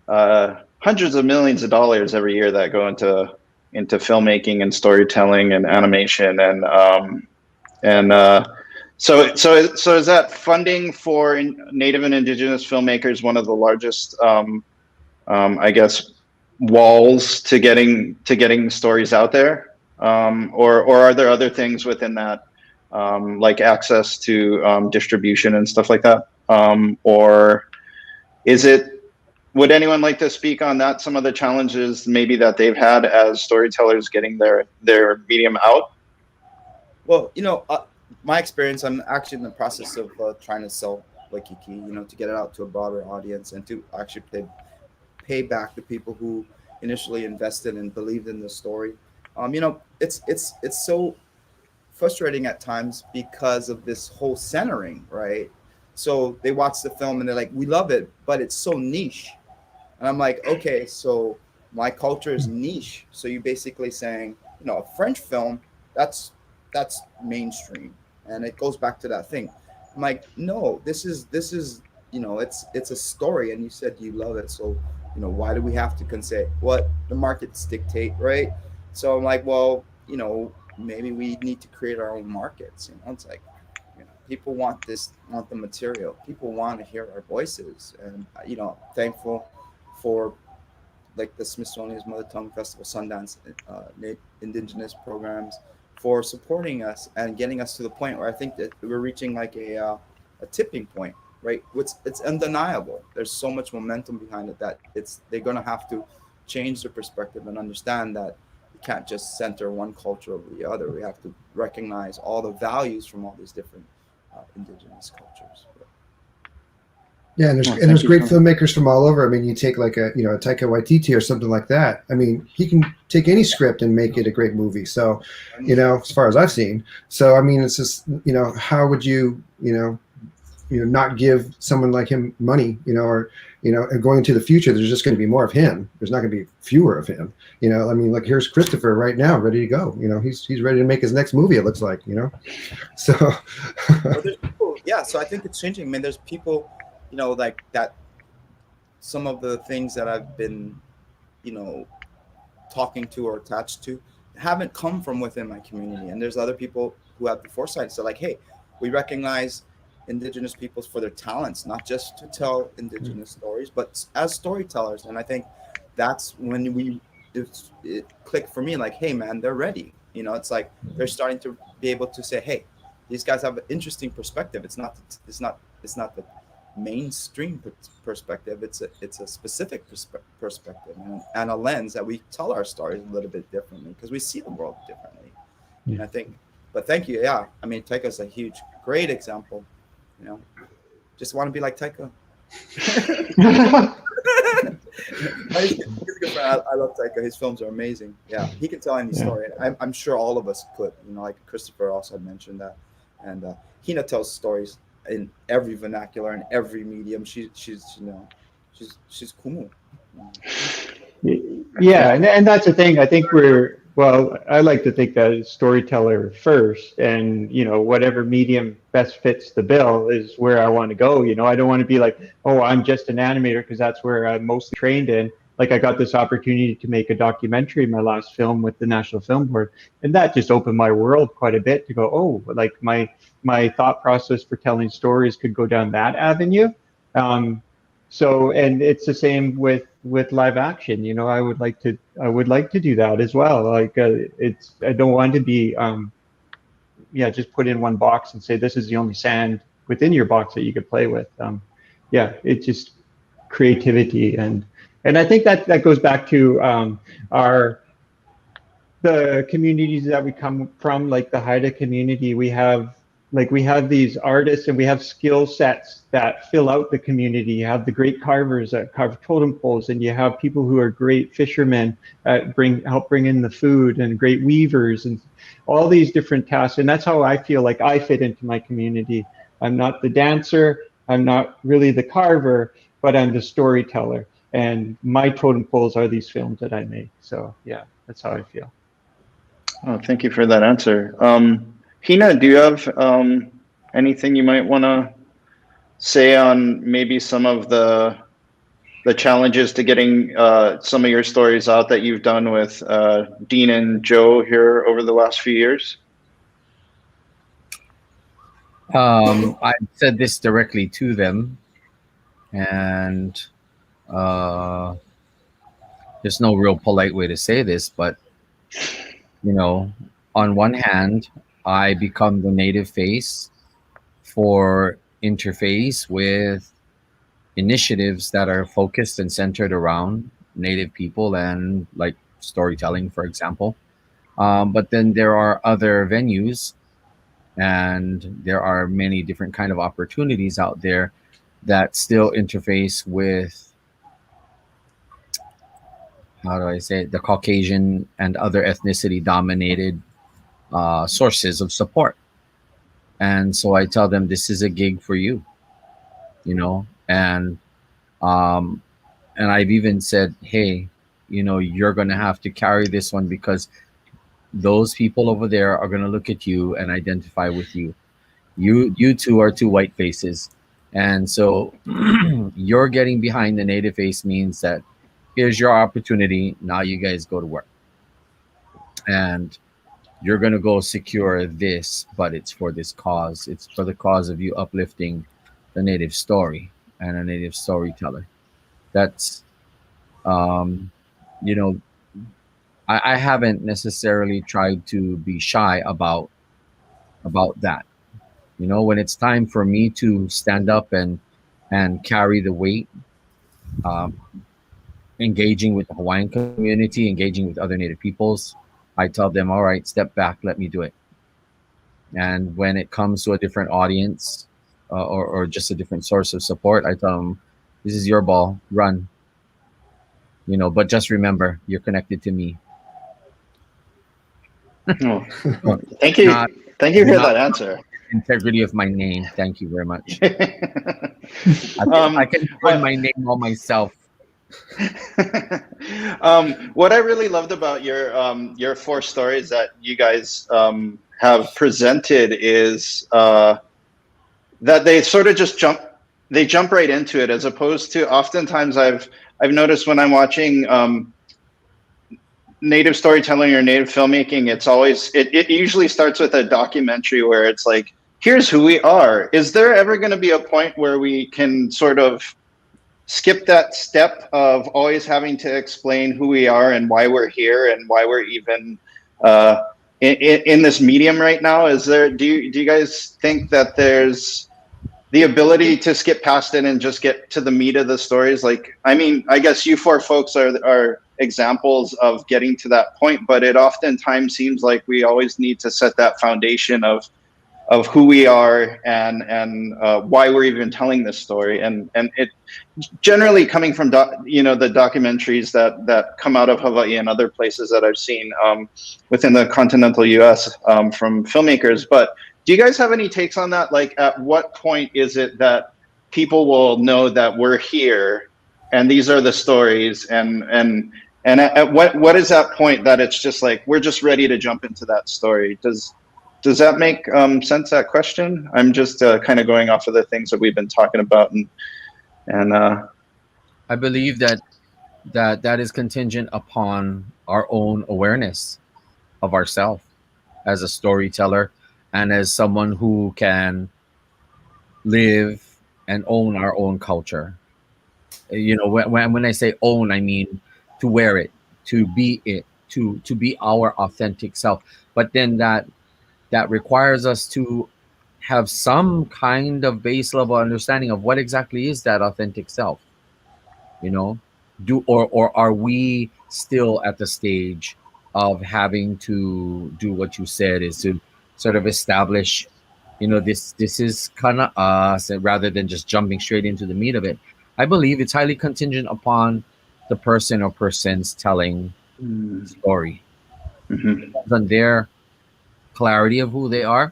hundreds of millions of dollars every year that go into filmmaking and storytelling and animation, so is that funding for Native and Indigenous filmmakers one of the largest, I guess, walls to getting stories out there, or are there other things within that, like access to distribution and stuff like that, or is it? Would anyone like to speak on that? Some of the challenges maybe that they've had as storytellers getting their medium out. Well, my experience, I'm actually in the process of trying to sell Waikiki, to get it out to a broader audience and to actually pay back the people who initially invested and believed in the story. It's so frustrating at times because of this whole centering, right? So they watch the film and they're like, we love it, but it's so niche. And I'm like, okay, so my culture is niche. So you're basically saying, a French film, that's mainstream. And it goes back to that thing. I'm like, no, this is it's a story, and you said you love it. So, You know, why do we have to say what the markets dictate, right? So I'm like, well, you know, maybe we need to create our own markets. You know, it's like, you know, people want the material. People want to hear our voices, and you know, thankful for like the Smithsonian's Mother Tongue Festival, Sundance, Indigenous programs for supporting us and getting us to the point where I think that we're reaching like a tipping point, right? It's undeniable. There's so much momentum behind it that they're going to have to change their perspective and understand that you can't just center one culture over the other. We have to recognize all the values from all these different indigenous cultures. Yeah, and there's great filmmakers from all over. I mean, you take like a Taika Waititi or something like that. I mean, he can take any script and make it a great movie. So, you know, as far as I've seen. So, I mean, it's just, you know, how would you not give someone like him money, you know, or, you know, and going into the future, there's just going to be more of him. There's not going to be fewer of him. You know, I mean, like here's Christopher right now, ready to go. You know, he's ready to make his next movie. It looks like, you know, so. Well, there's people, yeah. So I think it's changing. I mean, there's people, you know, like that. Some of the things that I've been, you know, talking to or attached to haven't come from within my community, and there's other people who have the foresight. So like, hey, we recognize indigenous peoples for their talents, not just to tell indigenous stories, but as storytellers. And I think that's when it clicked for me, like, hey man, they're ready. You know, it's like they're starting to be able to say, hey, these guys have an interesting perspective. It's not the mainstream perspective. It's a specific perspective and a lens that we tell our stories a little bit differently because we see the world differently. Yeah. And I think, but thank you. Yeah, I mean, Taika's a great example. You know, just want to be like Taika. I love Taika. His films are amazing. Yeah, he can tell any story. I'm sure all of us could. You know, like Christopher also had mentioned that, and Hina tells stories in every vernacular and every medium. She's cool. Yeah, and that's the thing. I think I like to think that it's storyteller first, and you know, whatever medium best fits the bill is where I want to go. You know, I don't want to be like, oh, I'm just an animator because that's where I'm mostly trained in. Like I got this opportunity to make a documentary, my last film with the National Film Board, and that just opened my world quite a bit to go, oh, like my thought process for telling stories could go down that avenue. So, and it's the same with live action. You know, I would like to do that as well. Like I don't want to be just put in one box and say this is the only sand within your box that you could play with. It's just creativity, and I think that goes back to the communities that we come from, like the Haida community. We have these artists and we have skill sets that fill out the community. You have the great carvers that carve totem poles, and you have people who are great fishermen that help bring in the food, and great weavers, and all these different tasks. And that's how I feel like I fit into my community. I'm not the dancer, I'm not really the carver, but I'm the storyteller. And my totem poles are these films that I make. So yeah, that's how I feel. Oh, thank you for that answer. Hina, do you have anything you might want to say on maybe some of the challenges to getting some of your stories out that you've done with Dean and Joe here over the last few years? I said this directly to them, and there's no real polite way to say this, but you know, on one hand, I become the native face for interface with initiatives that are focused and centered around Native people and like storytelling, for example. But then there are other venues, and there are many different kind of opportunities out there that still interface with, how do I say it, the Caucasian and other ethnicity dominated sources of support. And so I tell them, this is a gig for you, you know, and I've even said, hey, you know, you're going to have to carry this one because those people over there are going to look at you and identify with you. You two are two white faces. And so you're getting behind the native face means that here's your opportunity. Now you guys go to work. And you're going to go secure this, but it's for this cause. It's for the cause of you uplifting the native story and a native storyteller. That's, you know, I haven't necessarily tried to be shy about that. You know, when it's time for me to stand up and carry the weight, engaging with the Hawaiian community, engaging with other Native peoples, I tell them, all right, step back, let me do it. And when it comes to a different audience or just a different source of support, I tell them, this is your ball, run. You know, but just remember, you're connected to me. Oh, thank you. Thank you for that answer. Integrity of my name. Thank you very much. I can find my name all myself. What I really loved about your 4 stories that you guys have presented is that they sort of just jump right into it, as opposed to oftentimes I've noticed when I'm watching native storytelling or native filmmaking, it's always it usually starts with a documentary where it's like, here's who we are. Is there ever going to be a point where we can sort of skip that step of always having to explain who we are and why we're here and why we're even in this medium right now? Is there? Do you guys think that there's the ability to skip past it and just get to the meat of the stories? Like, I mean, I guess you 4 folks are examples of getting to that point, but it oftentimes seems like we always need to set that foundation of who we are and why we're even telling this story. And it generally coming from the documentaries that come out of Hawaii and other places that I've seen within the continental US from filmmakers. But do you guys have any takes on that? Like, at what point is it that people will know that we're here and these are the stories, and at what is that point that it's just like we're just ready to jump into that story? Does that make sense, that question? I'm just kind of going off of the things that we've been talking about, and I believe that is contingent upon our own awareness of ourselves as a storyteller and as someone who can live and own our own culture. You know, when I say own, I mean to wear it, to be it, to be our authentic self. But then that requires us to have some kind of base level understanding of what exactly is that authentic self. You know, or are we still at the stage of having to do what you said, is to sort of establish, you know, this is kind of us, rather than just jumping straight into the meat of it. I believe it's highly contingent upon the person or persons telling the story. Mm-hmm. On their clarity of who they are,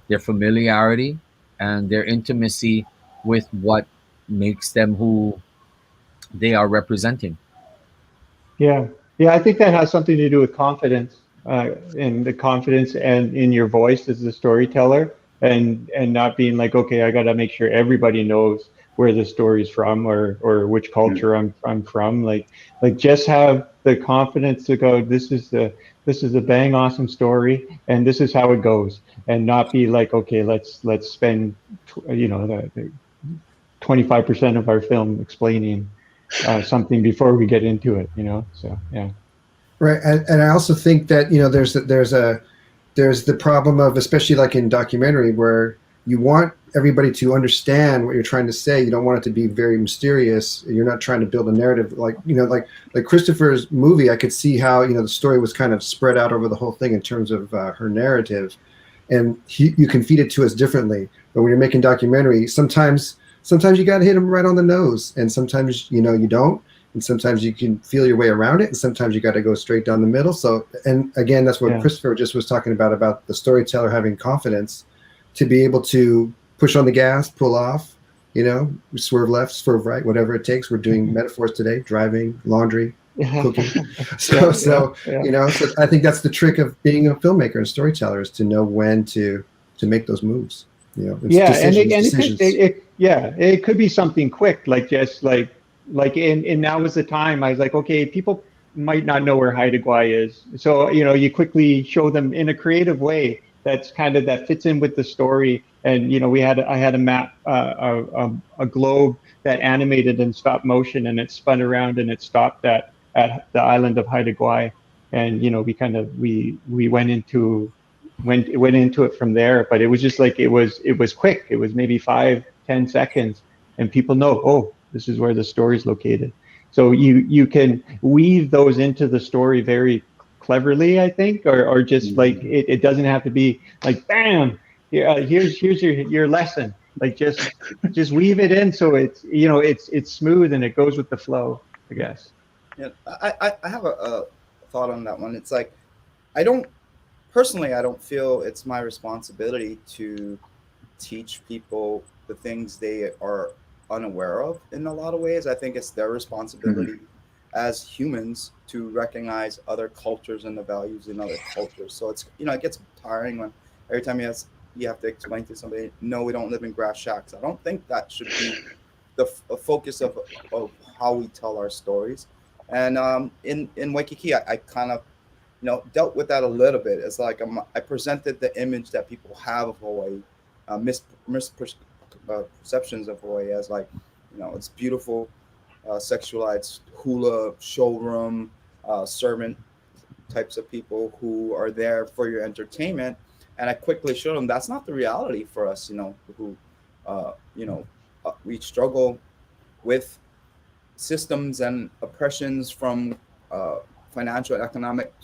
their familiarity, and their intimacy with what makes them who they are representing. Yeah, I think that has something to do with confidence, and the confidence and in your voice as a storyteller, and not being like, okay, I got to make sure everybody knows where the story's from or which culture I'm from. Like just have the confidence to go, this is a bang awesome story, and this is how it goes, and not be like, okay, let's spend the 25% of our film explaining something before we get into it, you know. So yeah, right. And I also think that, you know, there's the problem of, especially like in documentary, where you want everybody to understand what you're trying to say. You don't want it to be very mysterious. You're not trying to build a narrative. Like, you know, like Christopher's movie, I could see how, you know, the story was kind of spread out over the whole thing in terms of her narrative, and you can feed it to us differently. But when you're making documentary, sometimes you got to hit them right on the nose, and sometimes, you know, you don't, and sometimes you can feel your way around it, and sometimes you got to go straight down the middle. So, and again, that's what Christopher just was talking about the storyteller having confidence to be able to push on the gas, pull off, you know, swerve left, swerve right, whatever it takes. We're doing metaphors today: driving, laundry, cooking. So you know, so I think that's the trick of being a filmmaker and storyteller, is to know when to make those moves. You know, it could be something quick, like just like like, and now was the time. I was like, okay, people might not know where Haida Gwaii is, so you quickly show them in a creative way that's kind of that fits in with the story. And I had a map, a globe that animated in stop motion, and it spun around and it stopped at the island of Haida Gwaii. And we went into it from there. But it was just like it was quick. It was maybe 5-10 seconds, and people know, oh, this is where the story's located. So you can weave those into the story very cleverly, I think, or just like it doesn't have to be like bam, here's your lesson. Like just weave it in so it's smooth and it goes with the flow, I guess. Yeah, I have a thought on that one. It's like I don't feel it's my responsibility to teach people the things they are unaware of in a lot of ways. I think it's their responsibility as humans to recognize other cultures and the values in other cultures. So it's it gets tiring when every time you have to explain to somebody, no, we don't live in grass shacks. I don't think that should be the focus of how we tell our stories. And in Waikiki, I kind of dealt with that a little bit. It's like I presented the image that people have of Hawaii, misperceptions of Hawaii as like, it's beautiful, sexualized hula showroom, servant types of people who are there for your entertainment. And I quickly showed them that's not the reality for us, who, we struggle with systems and oppressions from financial and economic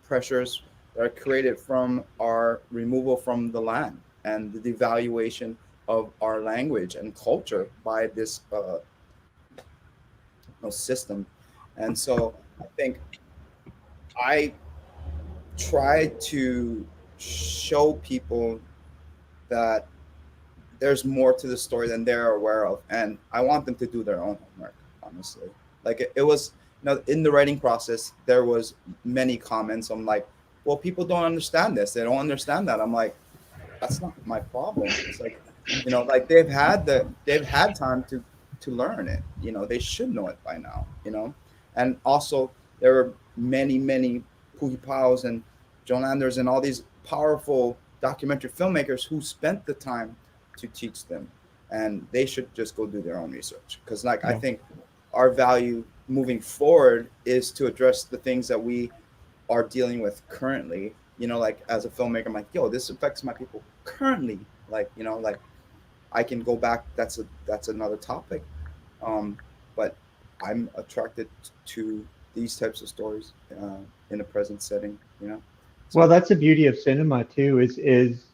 pressures that are created from our removal from the land and the devaluation of our language and culture by this system. And so I think I try to show people that there's more to the story than they're aware of, and I want them to do their own homework, honestly. Like it was, in the writing process, there was many comments. I'm like, well, people don't understand this. They don't understand that. I'm like, that's not my problem. It's like, like they've had time to learn it. They should know it by now. And also there were many Puhipaus and Joan Landers and all these powerful documentary filmmakers who spent the time to teach them, and they should just go do their own research. Because I think our value moving forward is to address the things that we are dealing with currently. Like as a filmmaker, I'm like, yo, this affects my people currently. Like I can go back. That's another topic. But I'm attracted to these types of stories in a present setting. So, well, that's the beauty of cinema too. Is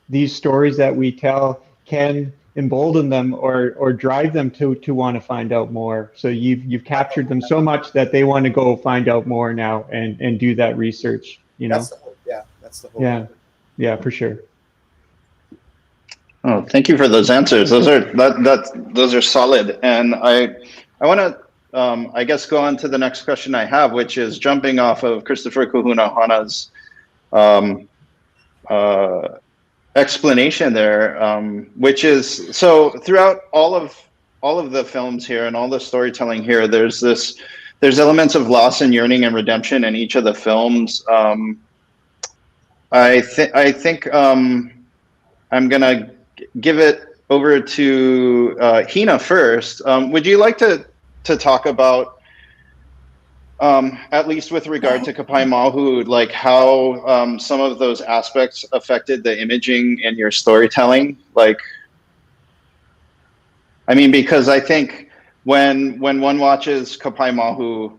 these stories that we tell can embolden them or drive them to want to find out more. So you've captured them so much that they want to go find out more now and do that research. That's the hope. Yeah, that's the hope. Yeah, for sure. Oh, thank you for those answers. Those are solid, and I want to I guess go on to the next question I have, which is jumping off of Christopher Kahunahana's explanation there, which is, so throughout all of the films here and all the storytelling here, there's elements of loss and yearning and redemption in each of the films. I think I'm gonna give it over to Hina first. Would you like to talk about, at least with regard to Kapaimahu, like how some of those aspects affected the imaging in your storytelling? Like, I mean, because I think when one watches Kapaimahu,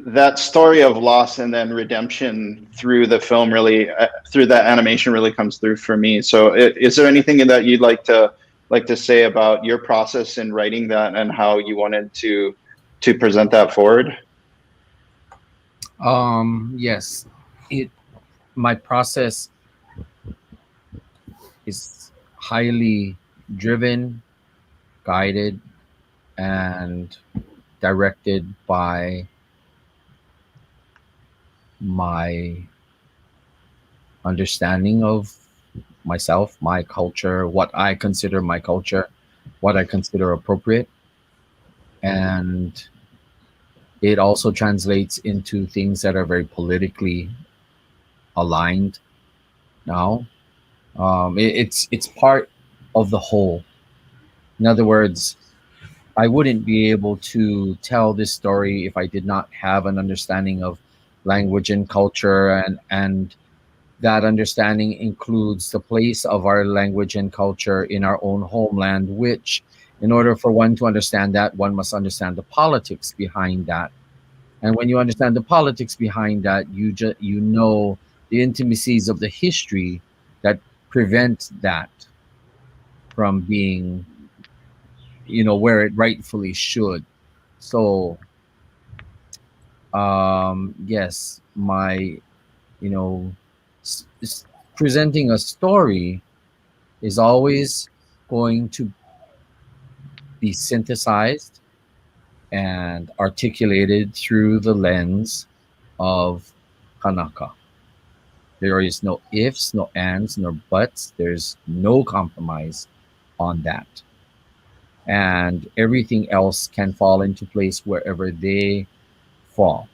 that story of loss and then redemption through the film really, through that animation really comes through for me. So is there anything that you'd like to say about your process in writing that and how you wanted to present that forward? Yes, my process is highly driven, guided, and directed by my understanding of myself, my culture, what I consider my culture, what I consider appropriate. And it also translates into things that are very politically aligned now. It's part of the whole. In other words, I wouldn't be able to tell this story if I did not have an understanding of language and culture, and that understanding includes the place of our language and culture in our own homeland, which, in order for one to understand that, one must understand the politics behind that. And when you understand the politics behind that, you know the intimacies of the history that prevent that from being, where it rightfully should. So, yes, my, presenting a story is always going to be synthesized and articulated through the lens of Kanaka. There is no ifs, no ands, no buts. There's no compromise on that. And everything else can fall into place wherever they fall.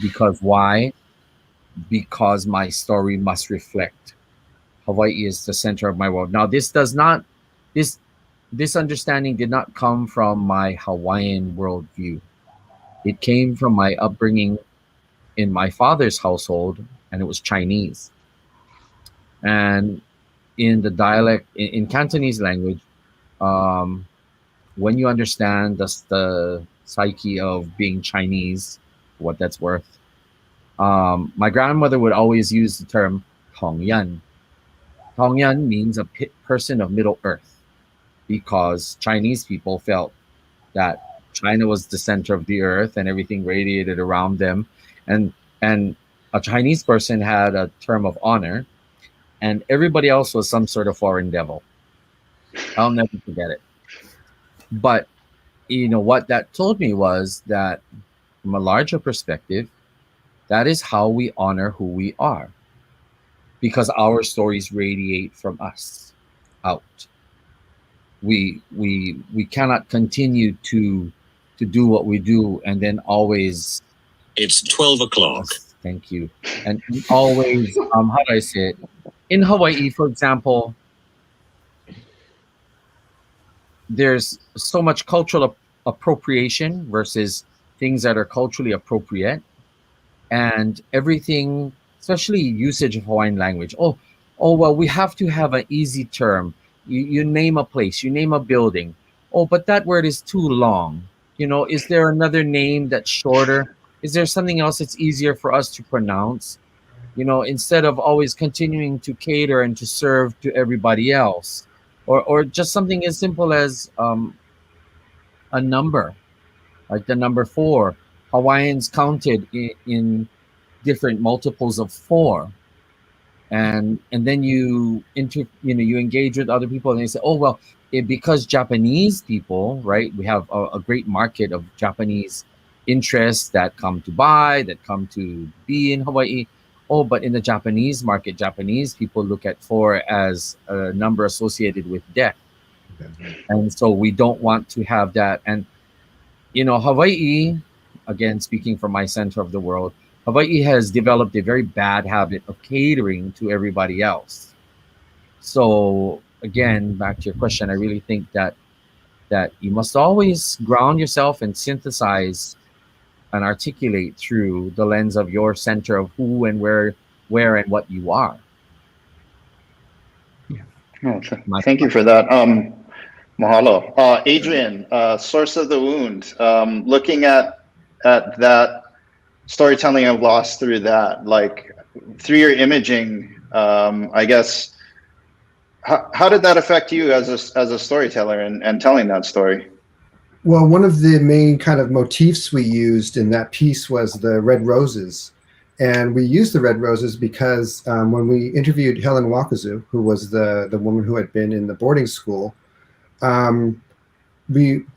Because why? Because my story must reflect Hawaii is the center of my world. Now, this understanding did not come from my Hawaiian worldview. It came from my upbringing in my father's household, and it was Chinese. And in the dialect, in Cantonese language, when you understand the psyche of being Chinese, what that's worth, my grandmother would always use the term Tongyan. Tongyan means a person of Middle Earth, because Chinese people felt that China was the center of the earth and everything radiated around them. And a Chinese person had a term of honor, and everybody else was some sort of foreign devil. I'll never forget it. But what that told me was that from a larger perspective, that is how we honor who we are, because our stories radiate from us out. We cannot continue to do what we do and then always. It's 12 o'clock. Thank you. And always, how do I say it? In Hawaii, for example, there's so much cultural appropriation versus things that are culturally appropriate, and everything, especially usage of Hawaiian language. Oh, well, we have to have an easy term. You name a place, you name a building. Oh, but that word is too long. Is there another name that's shorter? Is there something else that's easier for us to pronounce? Instead of always continuing to cater and to serve to everybody else. Or just something as simple as a number, like the number 4. Hawaiians counted in different multiples of 4. And then you engage with other people and they say, oh, well, because Japanese people, right, we have a great market of Japanese interests that come to buy, that come to be in Hawaii. Oh, but in the Japanese market, Japanese people look at 4 as a number associated with death. And so we don't want to have that. And, Hawaii, again, speaking from my center of the world, Hawaii has developed a very bad habit of catering to everybody else. So again, back to your question, I really think that you must always ground yourself and synthesize and articulate through the lens of your center of who and where and what you are. Yeah. Oh, thank you for that. Mahalo. Adrian, Source of the Wound, looking at that storytelling of loss through that, like through your imaging, I guess, how did that affect you as a storyteller and telling that story? Well, one of the main kind of motifs we used in that piece was the red roses. And we used the red roses because when we interviewed Helen Wakazu, who was the woman who had been in the boarding school, I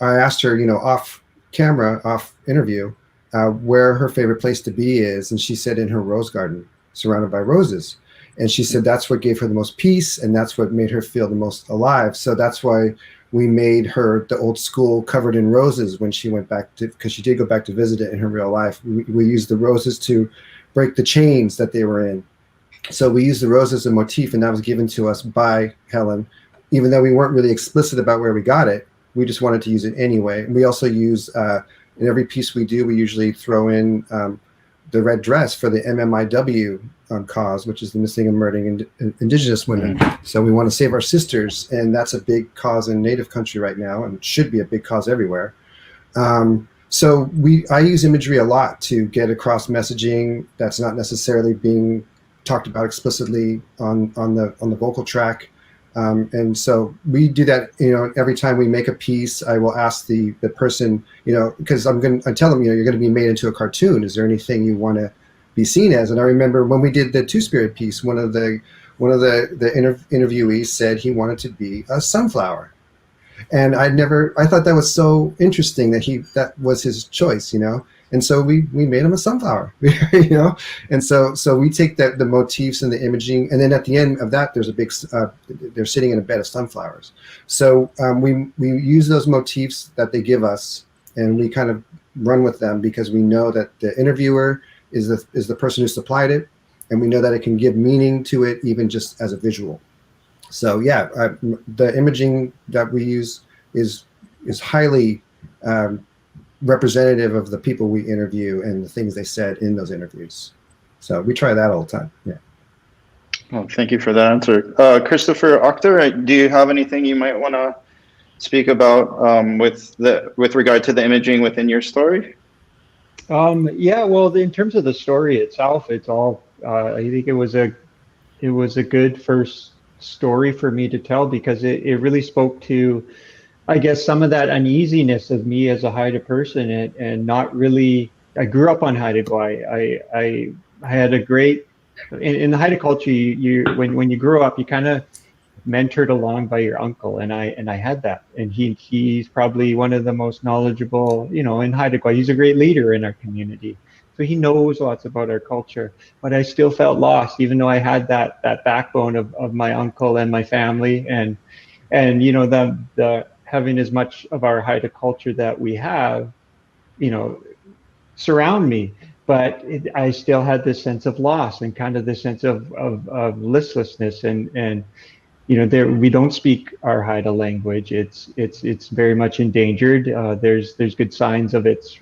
asked her, off camera, off interview, where her favorite place to be is. And she said in her rose garden, surrounded by roses. And she said that's what gave her the most peace, and that's what made her feel the most alive. So that's why we made her the old school covered in roses when she went back to, because she did go back to visit it in her real life. We used the roses to break the chains that they were in. So we used the roses as a motif, and that was given to us by Helen. Even though we weren't really explicit about where we got it, we just wanted to use it anyway. And we also use, in every piece we do, we usually throw in the red dress for the MMIW cause, which is the missing and murdering indigenous women. So we want to save our sisters, and that's a big cause in Native country right now, and should be a big cause everywhere. So I use imagery a lot to get across messaging that's not necessarily being talked about explicitly on the vocal track. And so we do that, every time we make a piece. I will ask the person, because I tell them, you're going to be made into a cartoon. Is there anything you want to be seen as? And I remember when we did the Two-Spirit piece, one of the interviewees said he wanted to be a sunflower. And I thought that was so interesting that was his choice, And so we made him a sunflower, And so we take the motifs and the imaging, and then at the end of that, there's a big, they're sitting in a bed of sunflowers. So we use those motifs that they give us, and we kind of run with them because we know that the interviewer is the person who supplied it, and we know that it can give meaning to it even just as a visual. So yeah, the imaging that we use is highly representative of the people we interview and the things they said in those interviews. So we try that all the time. Yeah. Well, thank you for that answer. Christopher Auchter, do you have anything you might want to speak about with regard to the imaging within your story? Yeah, well, in terms of the story itself, it's all, I think it was a good first story for me to tell, because it really spoke to, I guess, some of that uneasiness of me as a Haida person, and not really. I grew up on Haida Gwaii. I had a great in the Haida culture. When you grow up, you kind of mentored along by your uncle, and I had that, and he's probably one of the most knowledgeable, in Haida Gwaii. He's a great leader in our community, so he knows lots about our culture. But I still felt lost, even though I had that backbone of my uncle and my family, and the having as much of our Haida culture that we have, surround me. But I still had this sense of loss and kind of this sense of listlessness, and we don't speak our Haida language. It's very much endangered. There's good signs of its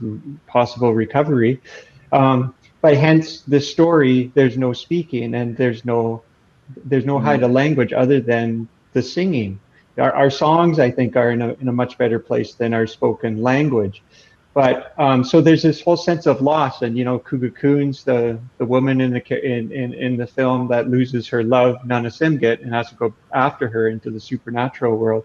possible recovery, but hence the story. There's no speaking, and there's no Haida language other than the singing. Our songs, I think, are in a much better place than our spoken language. But so there's this whole sense of loss, and Kugakun's the woman in the film that loses her love, Nana Simgit, and has to go after her into the supernatural world.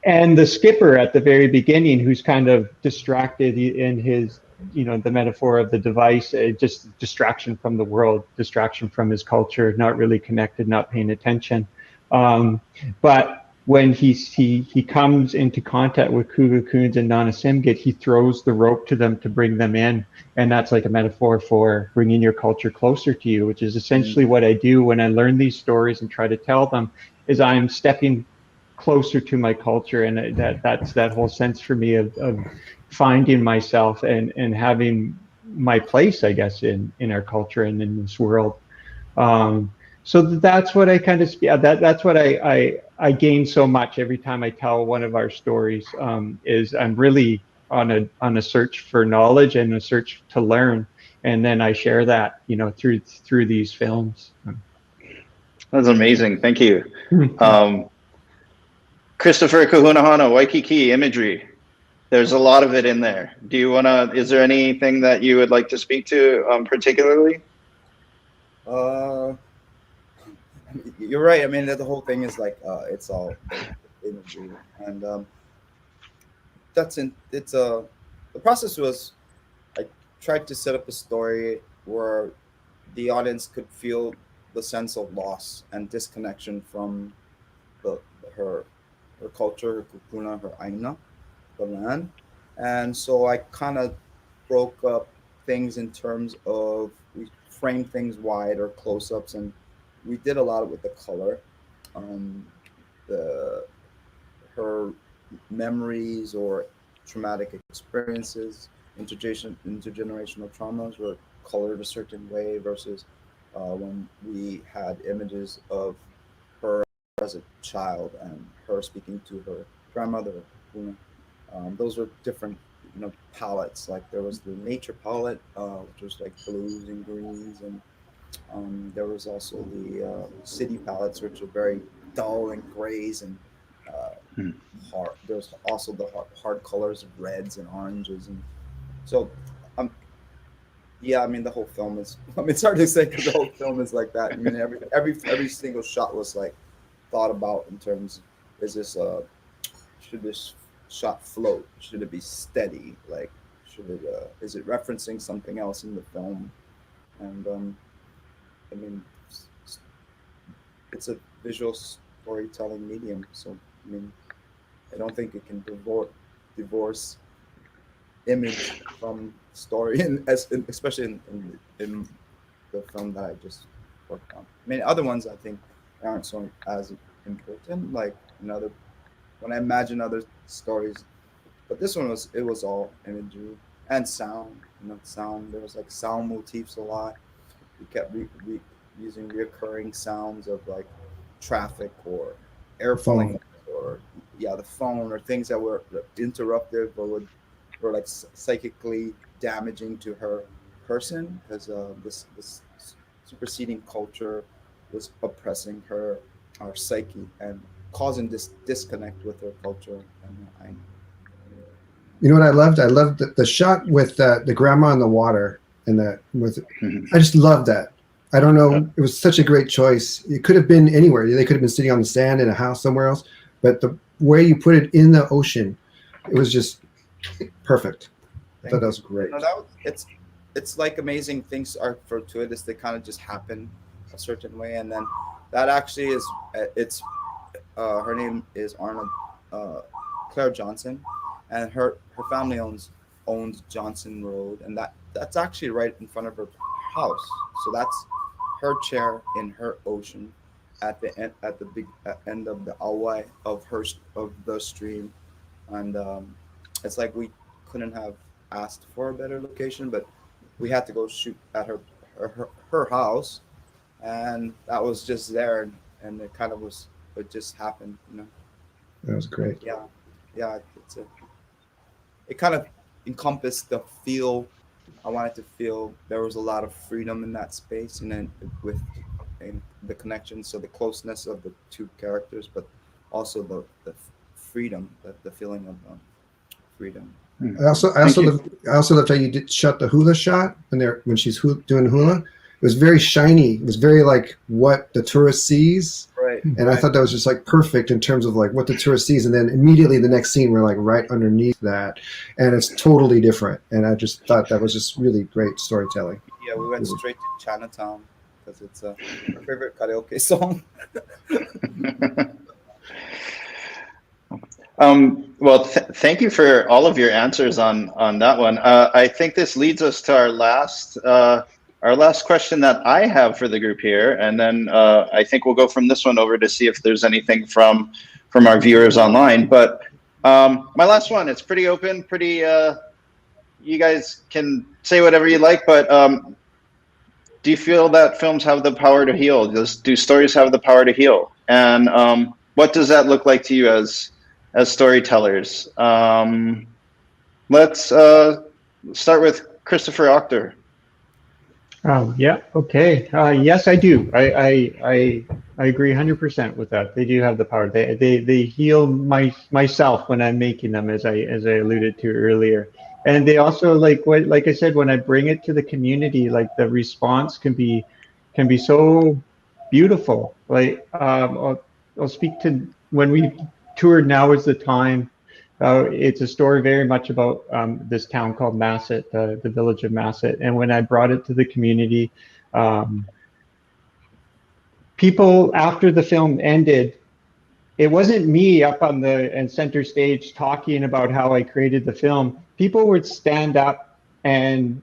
And the skipper at the very beginning, who's kind of distracted in his, the metaphor of the device, just distraction from the world, distraction from his culture, not really connected, not paying attention. But when he comes into contact with Kugakuns and Nana Simgit, he throws the rope to them to bring them in, and that's like a metaphor for bringing your culture closer to you, which is essentially what I do when I learn these stories and try to tell them. Is I'm stepping closer to my culture, and that's that whole sense for me of finding myself and having my place, I guess, in our culture and in this world. So that's what I kind of that's what I gain so much every time I tell one of our stories. Is I'm really on a search for knowledge and a search to learn, and then I share that through these films. That's amazing. Thank you. Christopher Kahunahana, Waikiki imagery. There's a lot of it in there. Do you is there anything that you would like to speak to particularly? You're right. I mean, the whole thing is like it's all imagery, and the process was, I tried to set up a story where the audience could feel the sense of loss and disconnection from her culture, her kupuna, her aina, the land. And so I kind of broke up things in terms of, we framed things wide or close-ups, and we did a lot with the color. her memories or traumatic experiences, intergenerational traumas were colored a certain way versus when we had images of her as a child and her speaking to her grandmother. Those were different, palettes. Like there was the nature palette, which was like blues and greens, and there was also the city palettes, which are very dull and grays and hard. There's also the hard colors of reds and oranges, and so yeah. I mean, the whole film is. I mean, it's hard to say because the whole film is like that. I mean, every single shot was like thought about in terms. Is this should this shot float? Should it be steady? Like, should it? Is it referencing something else in the film? And I mean, it's a visual storytelling medium. So I mean, I don't think it can divorce image from story, and especially in the film that I just worked on. I mean, other ones I think aren't so as important. Like when I imagine other stories, but this one was all imagery and sound. Sound. There was like sound motifs a lot. We kept using reoccurring sounds of like traffic or airplane or the phone or things that were interruptive or were like psychically damaging to her person because this superseding culture was oppressing her psyche and causing this disconnect with her culture. And You know what I loved? I loved the shot with the grandma in the water and I just loved that. I don't know. It was such a great choice. It could have been anywhere. They could have been sitting on the sand in a house somewhere else, but the way you put it in the ocean, it was just perfect. I thought that was great. It's like amazing things are fortuitous. They kind of just happen a certain way, and then that actually is her name is Claire Johnson, and her family owns Johnson Road, and that's actually right in front of her house. So that's her chair in her ocean at the big end of the awai of the stream, and it's like we couldn't have asked for a better location, but we had to go shoot at her house, and that was just there, and it kind of it just happened. That was great. Yeah, it kind of encompassed the feel I wanted to feel. There was a lot of freedom in that space, and then with the connection, so the closeness of the two characters, but also the freedom, the feeling of freedom. I also loved how you shot the hula shot when she's doing hula. It was very shiny. It was very like what the tourist sees. Right. And I thought that was just like perfect in terms of like what the tourist sees. And then immediately the next scene, we're like right underneath that. And it's totally different. And I just thought that was just really great storytelling. Yeah, we went straight to Chinatown because it's our favorite karaoke song. Well, thank you for all of your answers on that one. I think this leads us to our last question that I have for the group here, and then I think we'll go from this one over to see if there's anything from our viewers online. But my last one, it's pretty open, you guys can say whatever you like, but do you feel that films have the power to heal? Do stories have the power to heal? And what does that look like to you as storytellers? Let's start with Christopher Auchter. Yeah. Okay. Yes, I do. I agree 100% with that. They do have the power. They heal myself when I'm making them, as I alluded to earlier. And they also like I said, when I bring it to the community, like the response can be so beautiful. Like I'll speak to when we toured Now Is the Time. It's a story very much about this town called Masset, the village of Masset. And when I brought it to the community, people after the film ended, it wasn't me up on the center stage talking about how I created the film. People would stand up and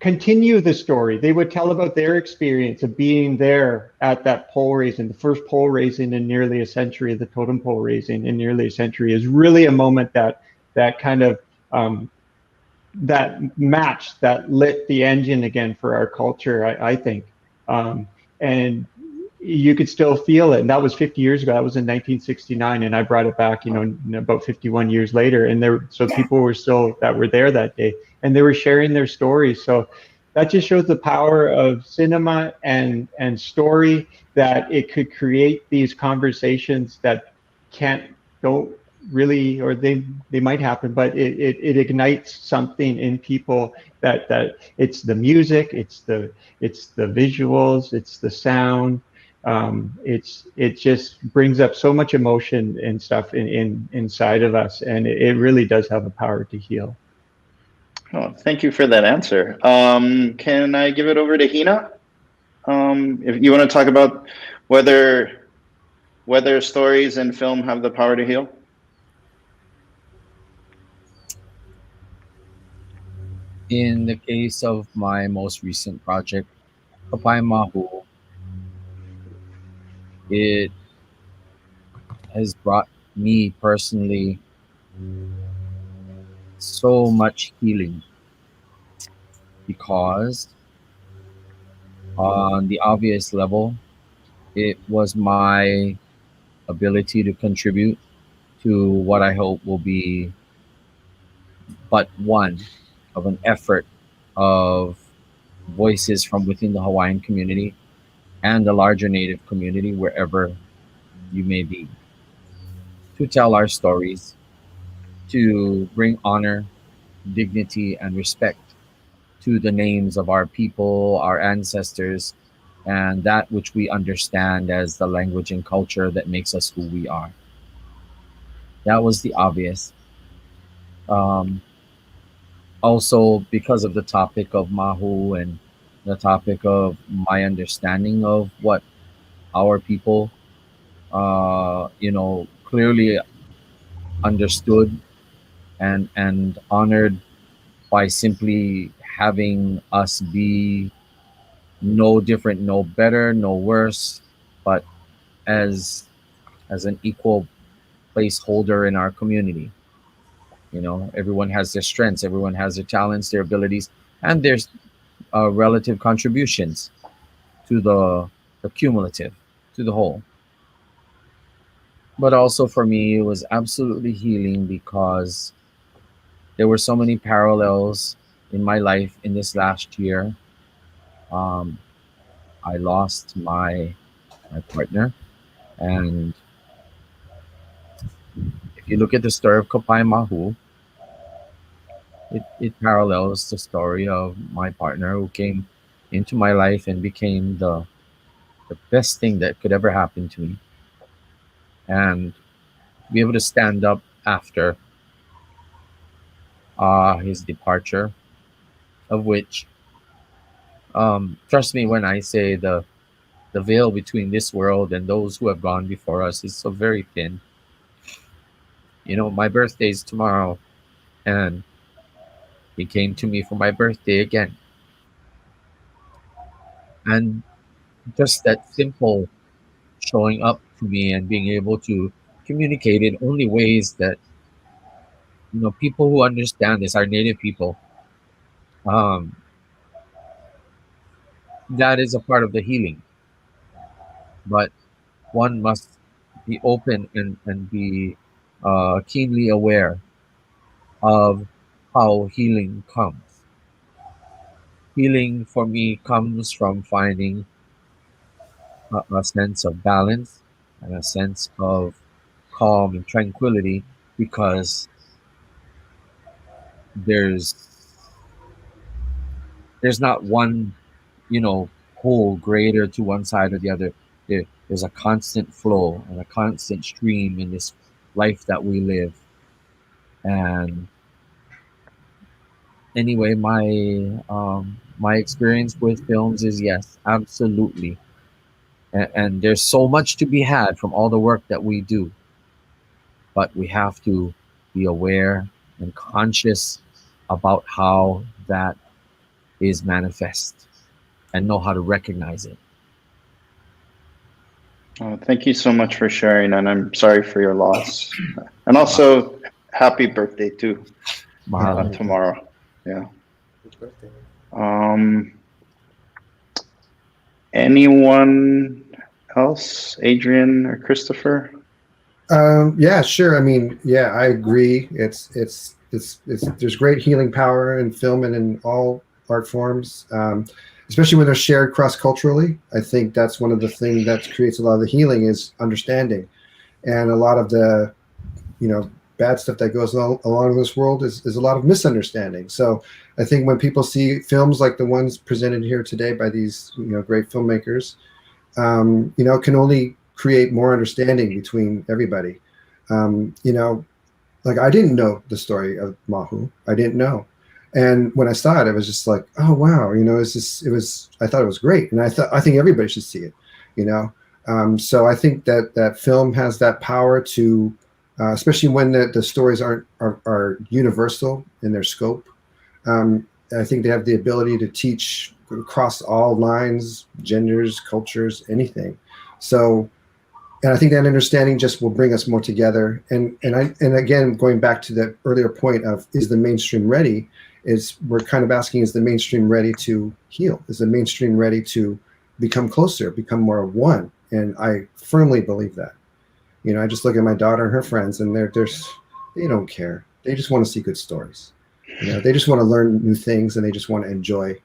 continue the story. They would tell about their experience of being there at that pole raising, the first pole raising in nearly a century, the totem pole raising in nearly a century, is really a moment that kind of that match that lit the engine again for our culture, I think. And you could still feel it. And that was 50 years ago. That was in 1969. And I brought it back, about 51 years later. And so people were still that were there that day, and they were sharing their stories. So that just shows the power of cinema and story, that it could create these conversations that don't really, or they might happen, but it ignites something in people, that it's the music, it's the visuals, it's the sound. It just brings up so much emotion and stuff inside of us, and it really does have the power to heal. Oh, thank you for that answer. Can I give it over to Hina? If you want to talk about whether stories and film have the power to heal. In the case of my most recent project, Kapaimahu, it has brought me personally so much healing, because on the obvious level, it was my ability to contribute to what I hope will be but one of an effort of voices from within the Hawaiian community and the larger Native community, wherever you may be, to tell our stories, to bring honor, dignity, and respect to the names of our people, our ancestors, and that which we understand as the language and culture that makes us who we are. That was the obvious. Um, Also, because of the topic of Mahu and the topic of my understanding of what our people, clearly understood and honored by simply having us be no different, no better, no worse, but as an equal placeholder in our community. Everyone has their strengths, everyone has their talents, their abilities, and their relative contributions to the cumulative, to the whole. But also for me, it was absolutely healing, because there were so many parallels in my life in this last year. Um, I lost my partner, and if you look at the story of Kapaimahu, it parallels the story of my partner who came into my life and became the best thing that could ever happen to me. And be able to stand up after his departure, of which, trust me when I say the veil between this world and those who have gone before us is so very thin. My birthday is tomorrow, and he came to me for my birthday again. And just that simple showing up to me and being able to communicate in only ways that, people who understand this, our native people, um, that is a part of the healing. But one must be open and be keenly aware of how healing comes. Healing for me comes from finding a sense of balance and a sense of calm and tranquility, because there's not one, whole greater to one side or the other. There's a constant flow and a constant stream in this life that we live. And anyway, my experience with films is, yes, absolutely. And there's so much to be had from all the work that we do, but we have to be aware and conscious about how that is manifest and know how to recognize it. Thank you so much for sharing, and I'm sorry for your loss. And also, happy birthday too, Mahalo. tomorrow. Yeah. Happy birthday. Anyone else? Adrian or Christopher? Yeah, sure. I mean, yeah, I agree. It's there's great healing power in film and in all art forms, especially when they're shared cross-culturally. I think that's one of the things that creates a lot of the healing is understanding, and a lot of the, bad stuff that goes along in this world is a lot of misunderstanding. So I think when people see films like the ones presented here today by these great filmmakers, can only create more understanding between everybody. Like I didn't know the story of Mahu. I didn't know. And when I saw it, I was just like, oh, wow. I thought it was great. And I think everybody should see it, So I think that film has that power to, especially when the stories are universal in their scope. I think they have the ability to teach across all lines, genders, cultures, anything. So, and I think that understanding just will bring us more together. And again, going back to that earlier point of, is the mainstream ready? We're kind of asking, is the mainstream ready to heal? Is the mainstream ready to become closer, become more of one? And I firmly believe that. I just look at my daughter and her friends, and they don't care. They just want to see good stories. They just want to learn new things, and they just want to enjoy,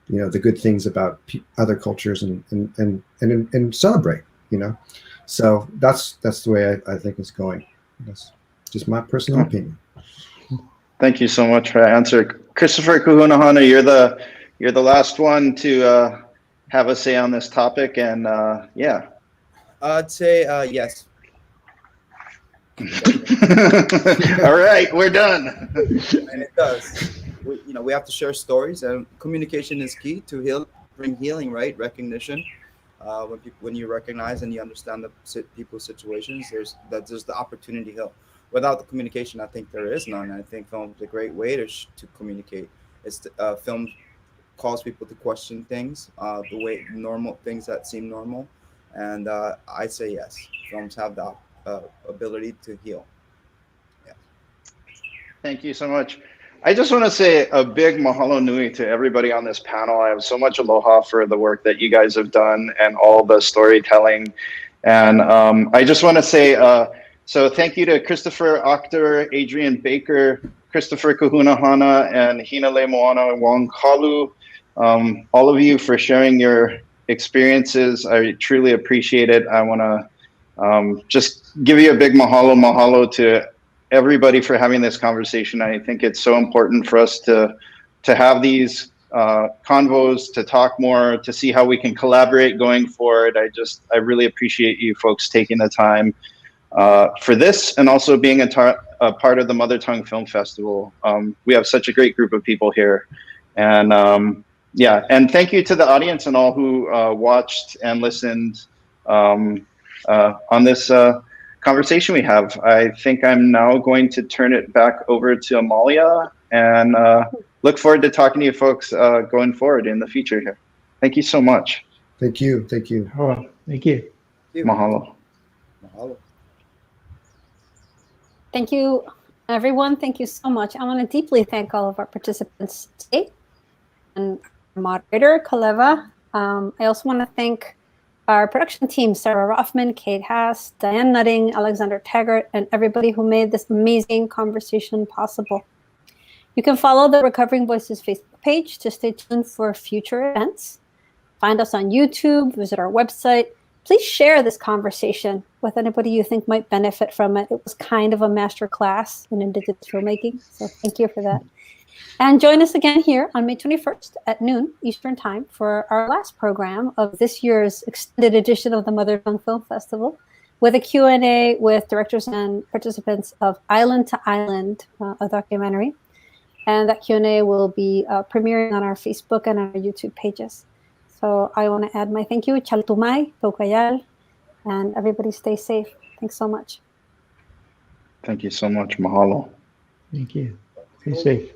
the good things about other cultures and celebrate. So that's the way I think it's going. That's just my personal opinion. Thank you so much for that answer, Christopher Kahunahana. You're the last one to have a say on this topic, and yeah. I'd say yes. All right, we're done. And it does. We have to share stories, and communication is key to bring healing, right? Recognition. When you recognize and you understand the people's situations, there's the opportunity to help. Without the communication, I think there is none. I think film is a great way to communicate. Film calls people to question things, the way normal things that seem normal, and I'd say yes. Films have the ability to heal. Yeah. Thank you so much. I just want to say a big mahalo nui to everybody on this panel. I have so much aloha for the work that you guys have done and all the storytelling. And I just want to say, so thank you to Christopher, Auchter, Adrian Baker, Christopher Kahunahana, and Hinaleimoana, Wong-Kalu, all of you for sharing your experiences. I truly appreciate it. I want to just give you a big mahalo to everybody for having this conversation. I think it's so important for us to have these convos, to talk more, to see how we can collaborate going forward. I really appreciate you folks taking the time for this, and also being a part of the Mother Tongue Film Festival. We have such a great group of people here, and yeah, and thank you to the audience and all who watched and listened on this conversation we have. I think I'm now going to turn it back over to Amalia, and look forward to talking to you folks going forward in the future here. Thank you so much. Thank you. Thank you. Oh, thank you. Mahalo. Mahalo. Thank you, everyone. Thank you so much. I want to deeply thank all of our participants today and our moderator, Kālewa. I also want to thank our production team, Sarah Rothman, Kate Haas, Diane Nutting, Alexander Taggart, and everybody who made this amazing conversation possible. You can follow the Recovering Voices Facebook page to stay tuned for future events. Find us on YouTube, visit our website. Please share this conversation with anybody you think might benefit from it. It was kind of a master class in Indigenous filmmaking, so thank you for that. And join us again here on May 21st at noon Eastern Time for our last program of this year's extended edition of the Mother Tongue Film Festival, with a Q&A with directors and participants of Island to Island, a documentary. And that Q&A will be premiering on our Facebook and our YouTube pages. So I want to add my thank you, Chaltumay, Tokayal, and everybody stay safe. Thanks so much. Thank you so much. Mahalo. Thank you. Stay safe.